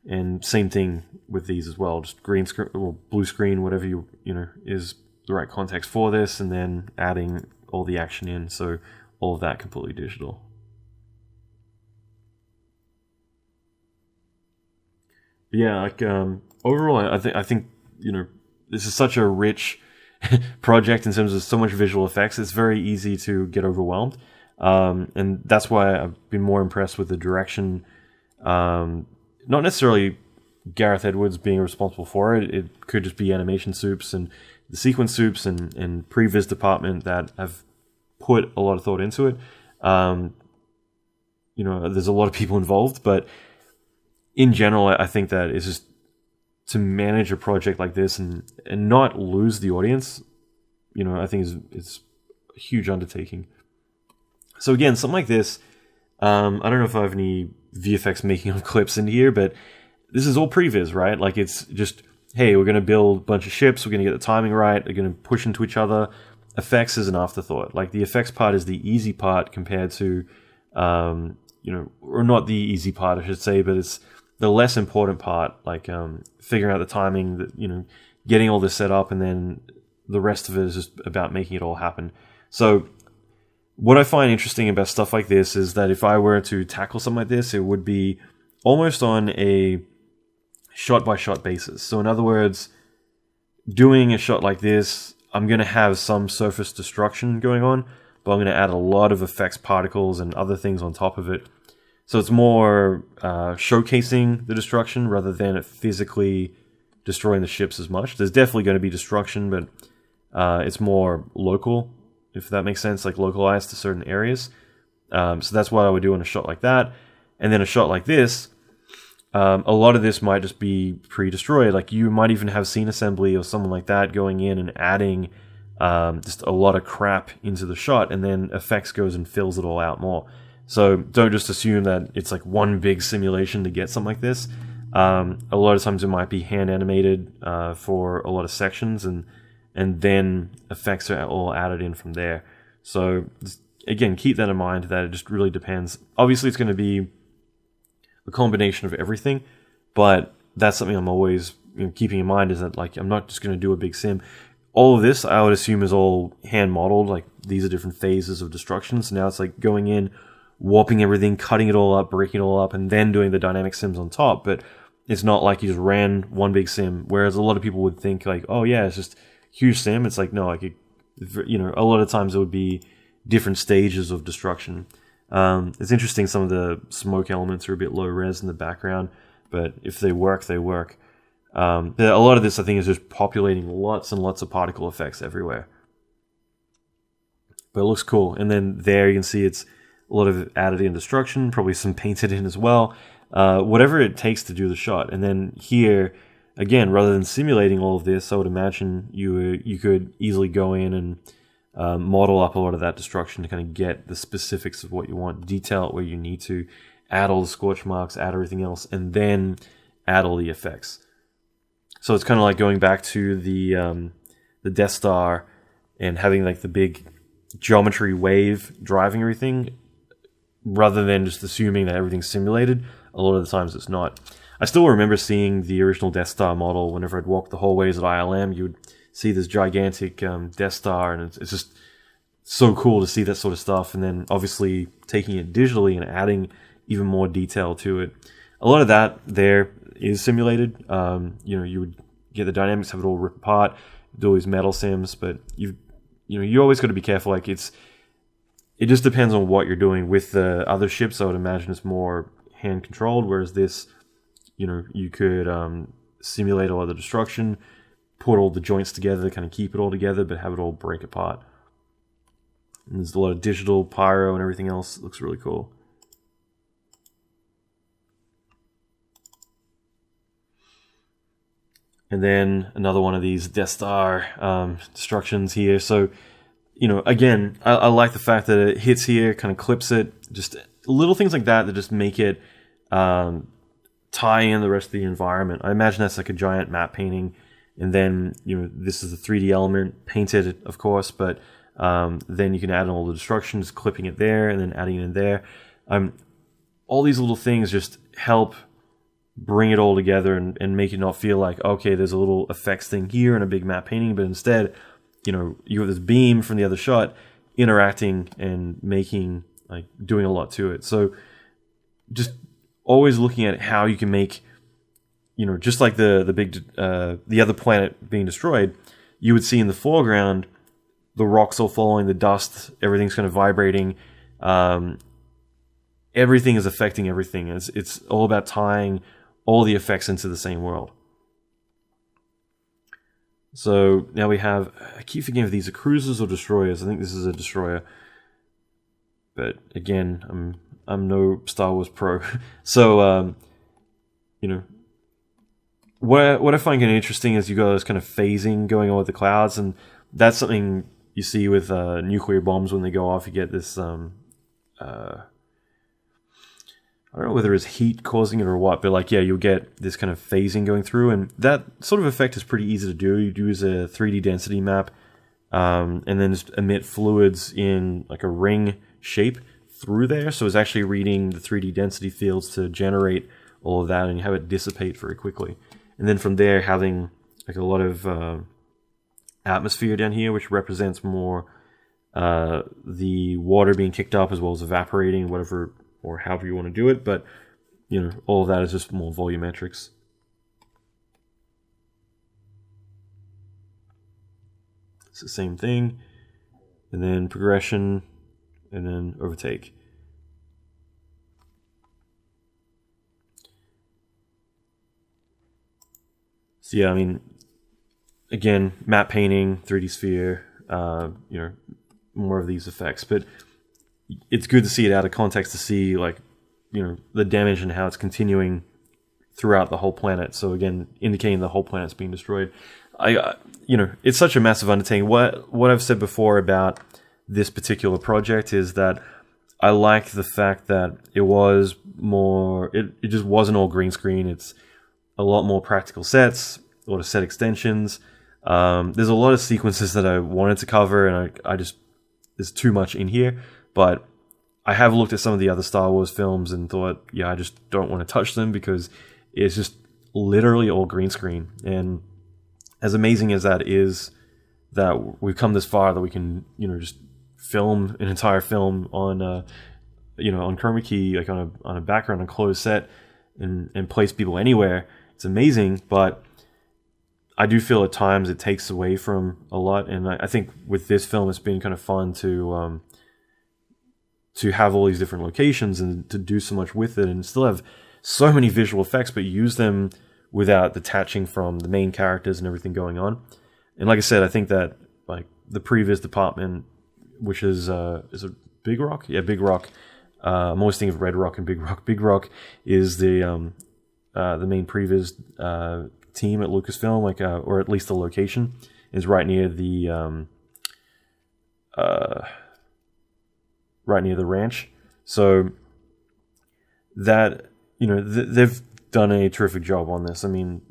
S2: And same thing with these as well, just green screen or blue screen, whatever you know is the right context for this, and then adding all the action in. So all of that completely digital. Yeah, like overall, I think you know, this is such a rich project in terms of so much visual effects. It's very easy to get overwhelmed, and that's why I've been more impressed with the direction. Not necessarily Gareth Edwards being responsible for it. It could just be animation soups and the sequence soups and previs department that have put a lot of thought into it. You know, there's a lot of people involved, but in general, I think that it's just to manage a project like this and not lose the audience, you know, I think it's a huge undertaking. So again, something like this, I don't know if I have any VFX making of clips in here, but this is all previs, right? Like, it's just, hey, we're going to build a bunch of ships, we're going to get the timing right, we're going to push into each other. Effects is an afterthought. Like, the effects part is the easy part compared to, you know, or not the easy part, I should say, but it's the less important part, like figuring out the timing, you know, getting all this set up, and then the rest of it is just about making it all happen. So what I find interesting about stuff like this is that if I were to tackle something like this, it would be almost on a shot-by-shot basis. So in other words, doing a shot like this, I'm going to have some surface destruction going on, but I'm going to add a lot of effects particles and other things on top of it. So it's more showcasing the destruction rather than it physically destroying the ships as much. There's definitely going to be destruction, but it's more local, if that makes sense, like localized to certain areas. So that's what I would do in a shot like that. And then a shot like this, a lot of this might just be pre-destroyed. Like, you might even have scene assembly or someone like that going in and adding just a lot of crap into the shot, and then effects goes and fills it all out more. So don't just assume that it's like one big simulation to get something like this. A lot of times it might be hand animated for a lot of sections, and then effects are all added in from there. So again, keep that in mind, that it just really depends. Obviously, it's going to be a combination of everything, but that's something I'm always keeping in mind, is that like I'm not just going to do a big sim. All of this I would assume is all hand modeled. Like these are different phases of destruction. So now it's like going in, warping everything, cutting it all up, breaking it all up, and then doing the dynamic sims on top. But it's not like you just ran one big sim. Whereas a lot of people would think like, oh yeah, it's just huge sim. It's like, no, like a lot of times it would be different stages of destruction. It's interesting, some of the smoke elements are a bit low res in the background, but if they work, they work. A lot of this, I think, is just populating lots and lots of particle effects everywhere. But it looks cool. And then there you can see it's a lot of added in destruction, probably some painted in as well. Whatever it takes to do the shot. And then here, again, rather than simulating all of this, I would imagine you could easily go in and model up a lot of that destruction to kind of get the specifics of what you want, detail it where you need to, add all the scorch marks, add everything else, and then add all the effects. So it's kind of like going back to the Death Star and having like the big geometry wave driving everything, rather than just assuming that everything's simulated. A lot of the times it's not. I still remember seeing the original Death Star model. Whenever I'd walk the hallways at ILM, you would see this gigantic Death Star, and it's just so cool to see that sort of stuff. And then obviously taking it digitally and adding even more detail to it. A lot of that there is simulated. You would get the dynamics, have it all rip apart, do all these metal sims, but you always got to be careful. Like it just depends on what you're doing. With the other ships, I would imagine it's more hand controlled, whereas this, you could simulate a lot of the destruction, put all the joints together, kind of keep it all together, but have it all break apart. And there's a lot of digital pyro and everything else. It looks really cool. And then another one of these Death Star destructions here. So, again, I like the fact that it hits here, kind of clips it. Just little things like that just make it tie in the rest of the environment. I imagine that's like a giant map painting. And then, this is the 3D element, painted, of course, but then you can add in all the destruction, just clipping it there and then adding it in there. All these little things just help bring it all together and make it not feel like, okay, there's a little effects thing here and a big map painting, but instead, you have this beam from the other shot interacting and doing a lot to it. So just always looking at how you can make, just like the other planet being destroyed, you would see in the foreground, the rocks all falling, the dust, everything's kind of vibrating. Everything is affecting everything. It's all about tying all the effects into the same world. So now we have, I keep forgetting if these are cruisers or destroyers. I think this is a destroyer. But again, I'm no Star Wars pro. So, what I find kind of interesting is you got this kind of phasing going on with the clouds, and that's something you see with nuclear bombs when they go off. You get this, I don't know whether it's heat causing it or what, but you'll get this kind of phasing going through, and that sort of effect is pretty easy to do. You use a 3D density map, and then just emit fluids in like a ring shape through there. So it's actually reading the 3D density fields to generate all of that, and you have it dissipate very quickly. And then from there, having like a lot of atmosphere down here, which represents more the water being kicked up as well as evaporating, whatever, or however you want to do it, but all of that is just more volumetrics. It's the same thing, and then progression, and then overtake. So yeah, I mean, again, map painting, 3D sphere, more of these effects, but it's good to see it out of context, to see the damage and how it's continuing throughout the whole planet. So again, indicating the whole planet's being destroyed. It's such a massive undertaking. What I've said before about this particular project is that I like the fact that it was more, it just wasn't all green screen. It's a lot more practical sets, a lot of set extensions. There's a lot of sequences that I wanted to cover, and I just there's too much in here. But I have looked at some of the other Star Wars films and thought, yeah, I just don't want to touch them because it's just literally all green screen. And as amazing as that is, that we've come this far that we can, just film an entire film on, on chroma key, like on a background, a closed set, and place people anywhere. It's amazing, but I do feel at times it takes away from a lot. And I think with this film, it's been kind of fun to have all these different locations and to do so much with it and still have so many visual effects, but use them without detaching from the main characters and everything going on. And like I said, I think that like the previs department, which is a Big Rock? Yeah, Big Rock. I'm always thinking of Red Rock and Big Rock. Big Rock is the main previs team at Lucasfilm, or at least the location is right near the ranch. So that they've done a terrific job on this. I mean,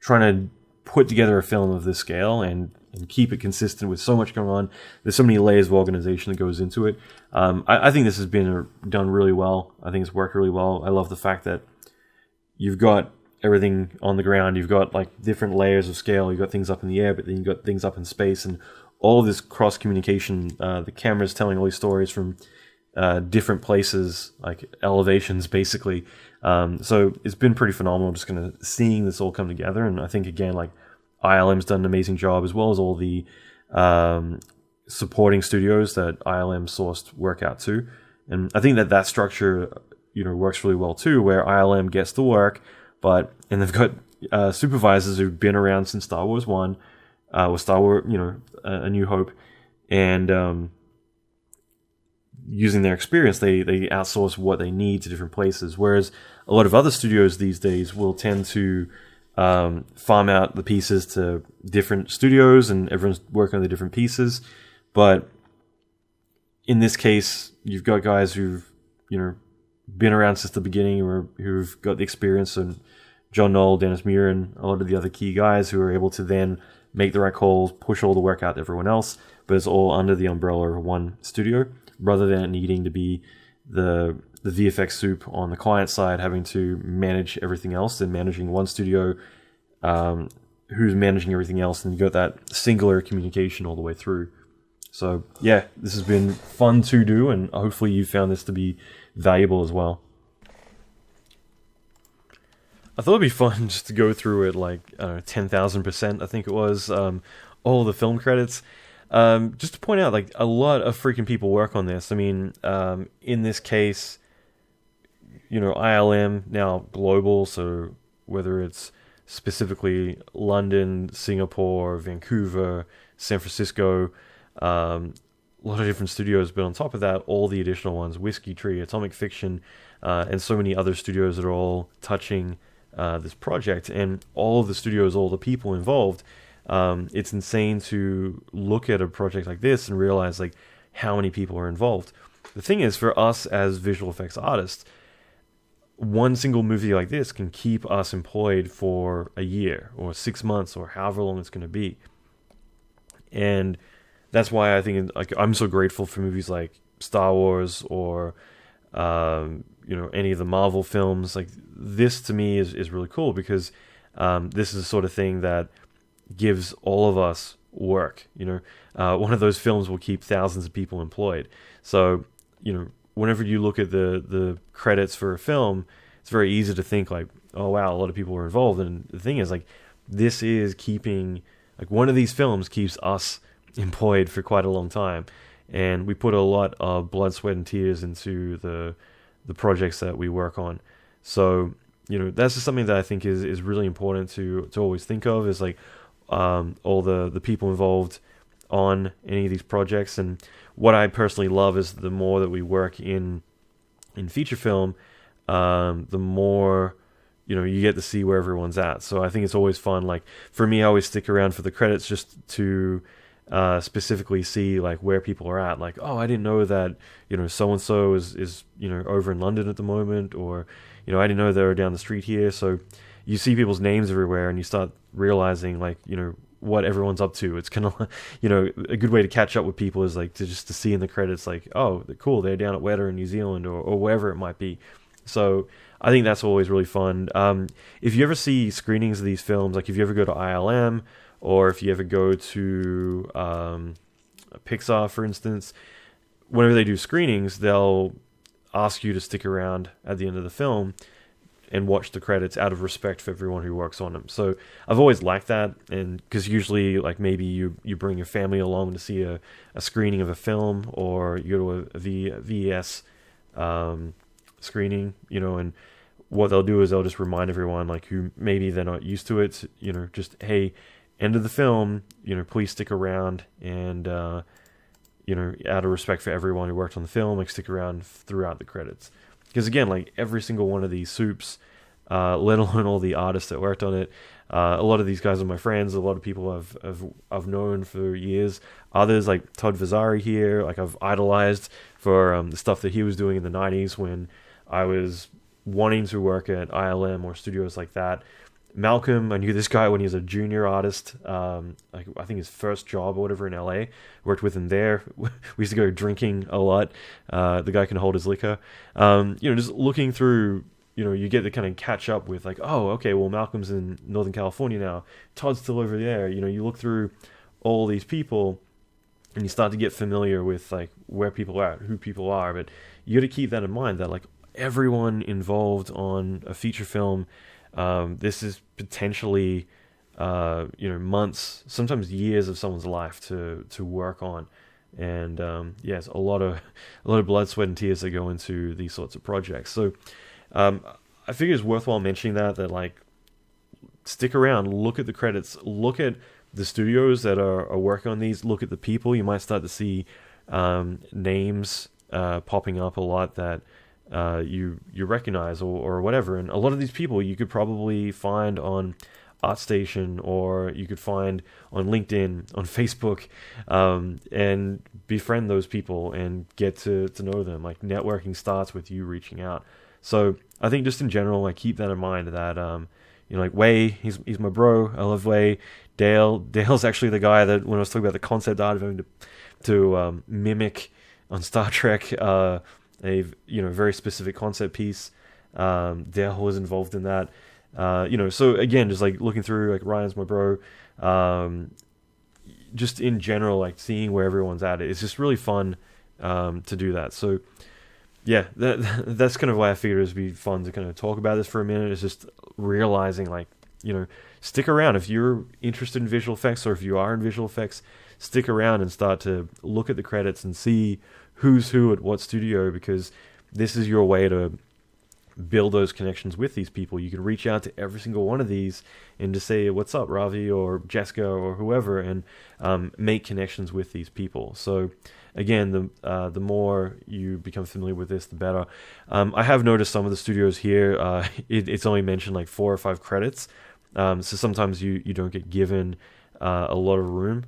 S2: trying to put together a film of this scale and keep it consistent with so much going on. There's so many layers of organization that goes into it. I think this has been done really well. I think it's worked really well. I love the fact that you've got everything on the ground. You've got like different layers of scale. You've got things up in the air, but then you've got things up in space, and all of this cross communication. The camera's telling all these stories from different places, like elevations, basically. So it's been pretty phenomenal just kind of seeing this all come together. And I think, again, like ILM's done an amazing job, as well as all the supporting studios that ILM sourced work out to. And I think that structure, works really well too, where ILM gets the work, and they've got supervisors who've been around since Star Wars 1, or Star Wars, A New Hope, and using their experience, they outsource what they need to different places. Whereas a lot of other studios these days will tend to farm out the pieces to different studios, and everyone's working on the different pieces. But in this case, you've got guys who've been around since the beginning, or who've got the experience, and John Knoll, Dennis Muir, and a lot of the other key guys who are able to then make the right calls, push all the work out to everyone else, but it's all under the umbrella of one studio, rather than needing to be the VFX soup on the client side, having to manage everything else, and managing one studio who's managing everything else, and you got that singular communication all the way through. So yeah, this has been fun to do, and hopefully you found this to be valuable as well. I thought it'd be fun just to go through it 10,000%, I think it was, all the film credits. Just to point out, a lot of freaking people work on this. I mean, in this case, ILM, now global, so whether it's specifically London, Singapore, Vancouver, San Francisco, a lot of different studios, but on top of that, all the additional ones, Whiskey Tree, Atomic Fiction, and so many other studios that are all touching this project, and all of the studios, all the people involved. It's insane to look at a project like this and realize how many people are involved. The thing is, for us as visual effects artists, one single movie like this can keep us employed for a year or 6 months or however long it's going to be. And that's why I think I'm so grateful for movies like Star Wars or any of the Marvel films. This to me is really cool, because this is the sort of thing that gives all of us work. One of those films will keep thousands of people employed. So whenever you look at the credits for a film, it's very easy to think oh wow, a lot of people were involved. And the thing is, this is keeping, one of these films keeps us employed for quite a long time, and we put a lot of blood, sweat, and tears into the projects that we work on. So that's just something that I think is really important to always think of, is all the people involved on any of these projects. And what I personally love is the more that we work in feature film, the more you get to see where everyone's at. So I think it's always fun. For me, I always stick around for the credits just to specifically see where people are at. Oh, I didn't know that so and so is over in London at the moment, or I didn't know they were down the street here. So you see people's names everywhere, and you start realizing what everyone's up to. It's kind of, you know, a good way to catch up with people is like to see in the credits, like, oh, they're cool, they're down at Weta in New Zealand or wherever it might be. So I think that's always really fun. If you ever see screenings of these films, like if you ever go to ILM or if you ever go to Pixar, for instance, whenever they do screenings, they'll ask you to stick around at the end of the film and watch the credits out of respect for everyone who works on them. So I've always liked that, and because usually, like, maybe you bring your family along to see a screening of a film, or you go to a VES screening, you know, and what they'll do is they'll just remind everyone, like, who maybe they're not used to it, you know, just, hey, end of the film, you know, please stick around, and you know, out of respect for everyone who worked on the film, like, stick around throughout the credits. Because again, like, every single one of these soups, let alone all the artists that worked on it, a lot of these guys are my friends. A lot of people I've known for years. Others, like Todd Vazari here, like, I've idolized for the stuff that he was doing in the 90s when I was wanting to work at ILM or studios like that. Malcolm, I knew this guy when he was a junior artist, like, I think his first job or whatever in LA. Worked with him there. We used to go drinking a lot. The guy can hold his liquor. You know, just looking through, you know, you get to kind of catch up with, like, oh, okay, well, Malcolm's in Northern California now. Todd's still over there. You know, you look through all these people and you start to get familiar with, like, where people are, who people are. But you got to keep that in mind, that, like, everyone involved on a feature film, this is potentially, you know, months, sometimes years of someone's life to work on, and yes, a lot of blood, sweat, and tears that go into these sorts of projects. So I figure it's worthwhile mentioning that like, stick around, look at the credits, look at the studios that are working on these, look at the people. You might start to see names popping up a lot that you recognize or whatever, and a lot of these people you could probably find on ArtStation, or you could find on LinkedIn, on Facebook, and befriend those people and get to know them. Like, networking starts with you reaching out. So I think just in general, like, keep that in mind, that you know, like, Way, he's my bro. I love Way. Dale's actually the guy that, when I was talking about the concept art of having to mimic on Star Trek, a, you know, very specific concept piece. Dale was involved in that. You know, so again, just like looking through, like, Ryan's my bro. Just in general, like, seeing where everyone's at, it's just really fun to do that. So yeah, that's kind of why I figured it would be fun to kind of talk about this for a minute. It's just realizing, like, you know, stick around if you're interested in visual effects, or if you are in visual effects, stick around and start to look at the credits and see who's who at what studio, because this is your way to build those connections with these people. You can reach out to every single one of these and just say, what's up, Ravi or Jessica or whoever, and make connections with these people. So again, the more you become familiar with this, the better. I have noticed some of the studios here, it's only mentioned like 4 or 5 credits. So sometimes you don't get given a lot of room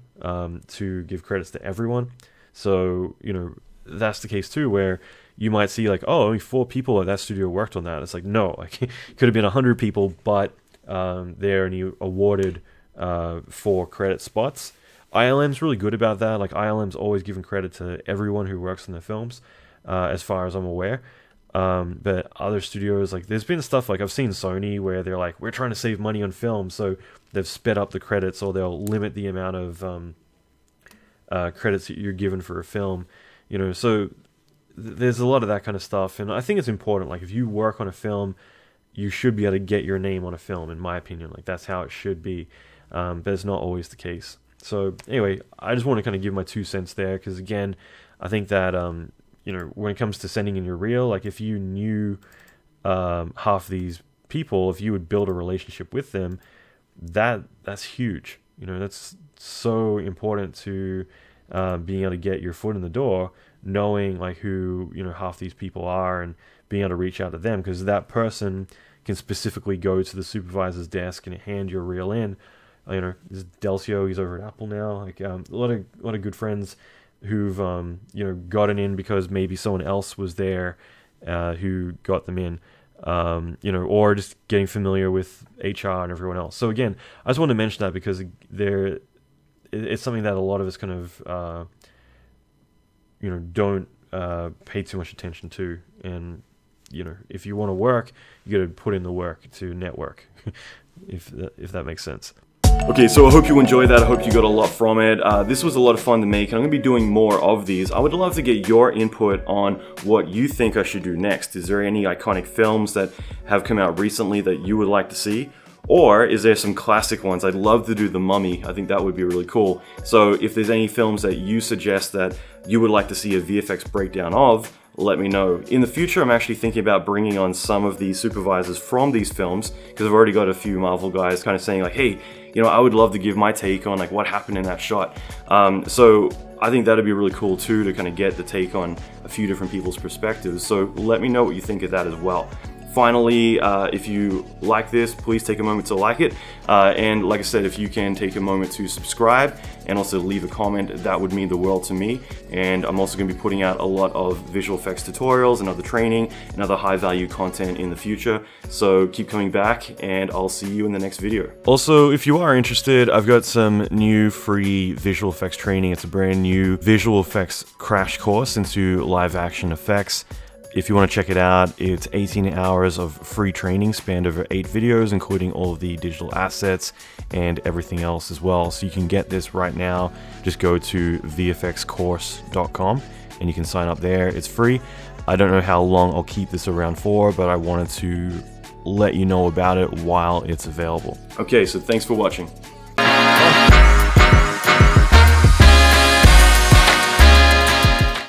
S2: to give credits to everyone. So, you know, that's the case too, where you might see, like, oh, only 4 people at that studio worked on that. It's like, no, like, it could have been 100 people, but they're only awarded 4 credit spots. ILM's really good about that. Like, ILM's always giving credit to everyone who works in the films, as far as I'm aware. But other studios, like, there's been stuff, like, I've seen Sony where they're like, we're trying to save money on film, so they've sped up the credits, or they'll limit the amount of credits that you're given for a film. You know, so there's a lot of that kind of stuff, and I think it's important. Like, if you work on a film, you should be able to get your name on a film, in my opinion. Like, that's how it should be, but it's not always the case. So anyway, I just want to kind of give my 2 cents there, because again, I think that you know, when it comes to sending in your reel, like, if you knew half these people, if you would build a relationship with them, that's huge. You know, that's so important to being able to get your foot in the door, knowing, like, who, you know, half these people are, and being able to reach out to them, because that person can specifically go to the supervisor's desk and hand your reel in. You know, this Delcio, he's over at Apple now. Like, a lot of good friends who've you know, gotten in because maybe someone else was there who got them in. you know, or just getting familiar with HR and everyone else. So again, I just wanted to mention that because it's something that a lot of us kind of, you know, don't pay too much attention to. And, you know, if you want to work, you got to put in the work to network, if that makes sense.
S1: Okay, so I hope you enjoyed that. I hope you got a lot from it. This was a lot of fun to make, and I'm going to be doing more of these. I would love to get your input on what you think I should do next. Is there any iconic films that have come out recently that you would like to see? Or is there some classic ones? I'd love to do The Mummy. I think that would be really cool. So if there's any films that you suggest that you would like to see a VFX breakdown of, let me know. In the future, I'm actually thinking about bringing on some of the supervisors from these films, because I've already got a few Marvel guys kind of saying like, hey, you know, I would love to give my take on like what happened in that shot. So I think that'd be really cool too, to kind of get the take on a few different people's perspectives. So let me know what you think of that as well. Finally, if you like this, please take a moment to like it. And like I said, if you can take a moment to subscribe and also leave a comment, that would mean the world to me. And I'm also going to be putting out a lot of visual effects tutorials and other training and other high value content in the future. So keep coming back and I'll see you in the next video. Also, if you are interested, I've got some new free visual effects training. It's a brand new visual effects crash course into live action effects. If you want to check it out, it's 18 hours of free training spanned over 8 videos, including all of the digital assets and everything else as well. So you can get this right now. Just go to vfxcourse.com and you can sign up there. It's free. I don't know how long I'll keep this around for, but I wanted to let you know about it while it's available. Okay, so thanks for watching.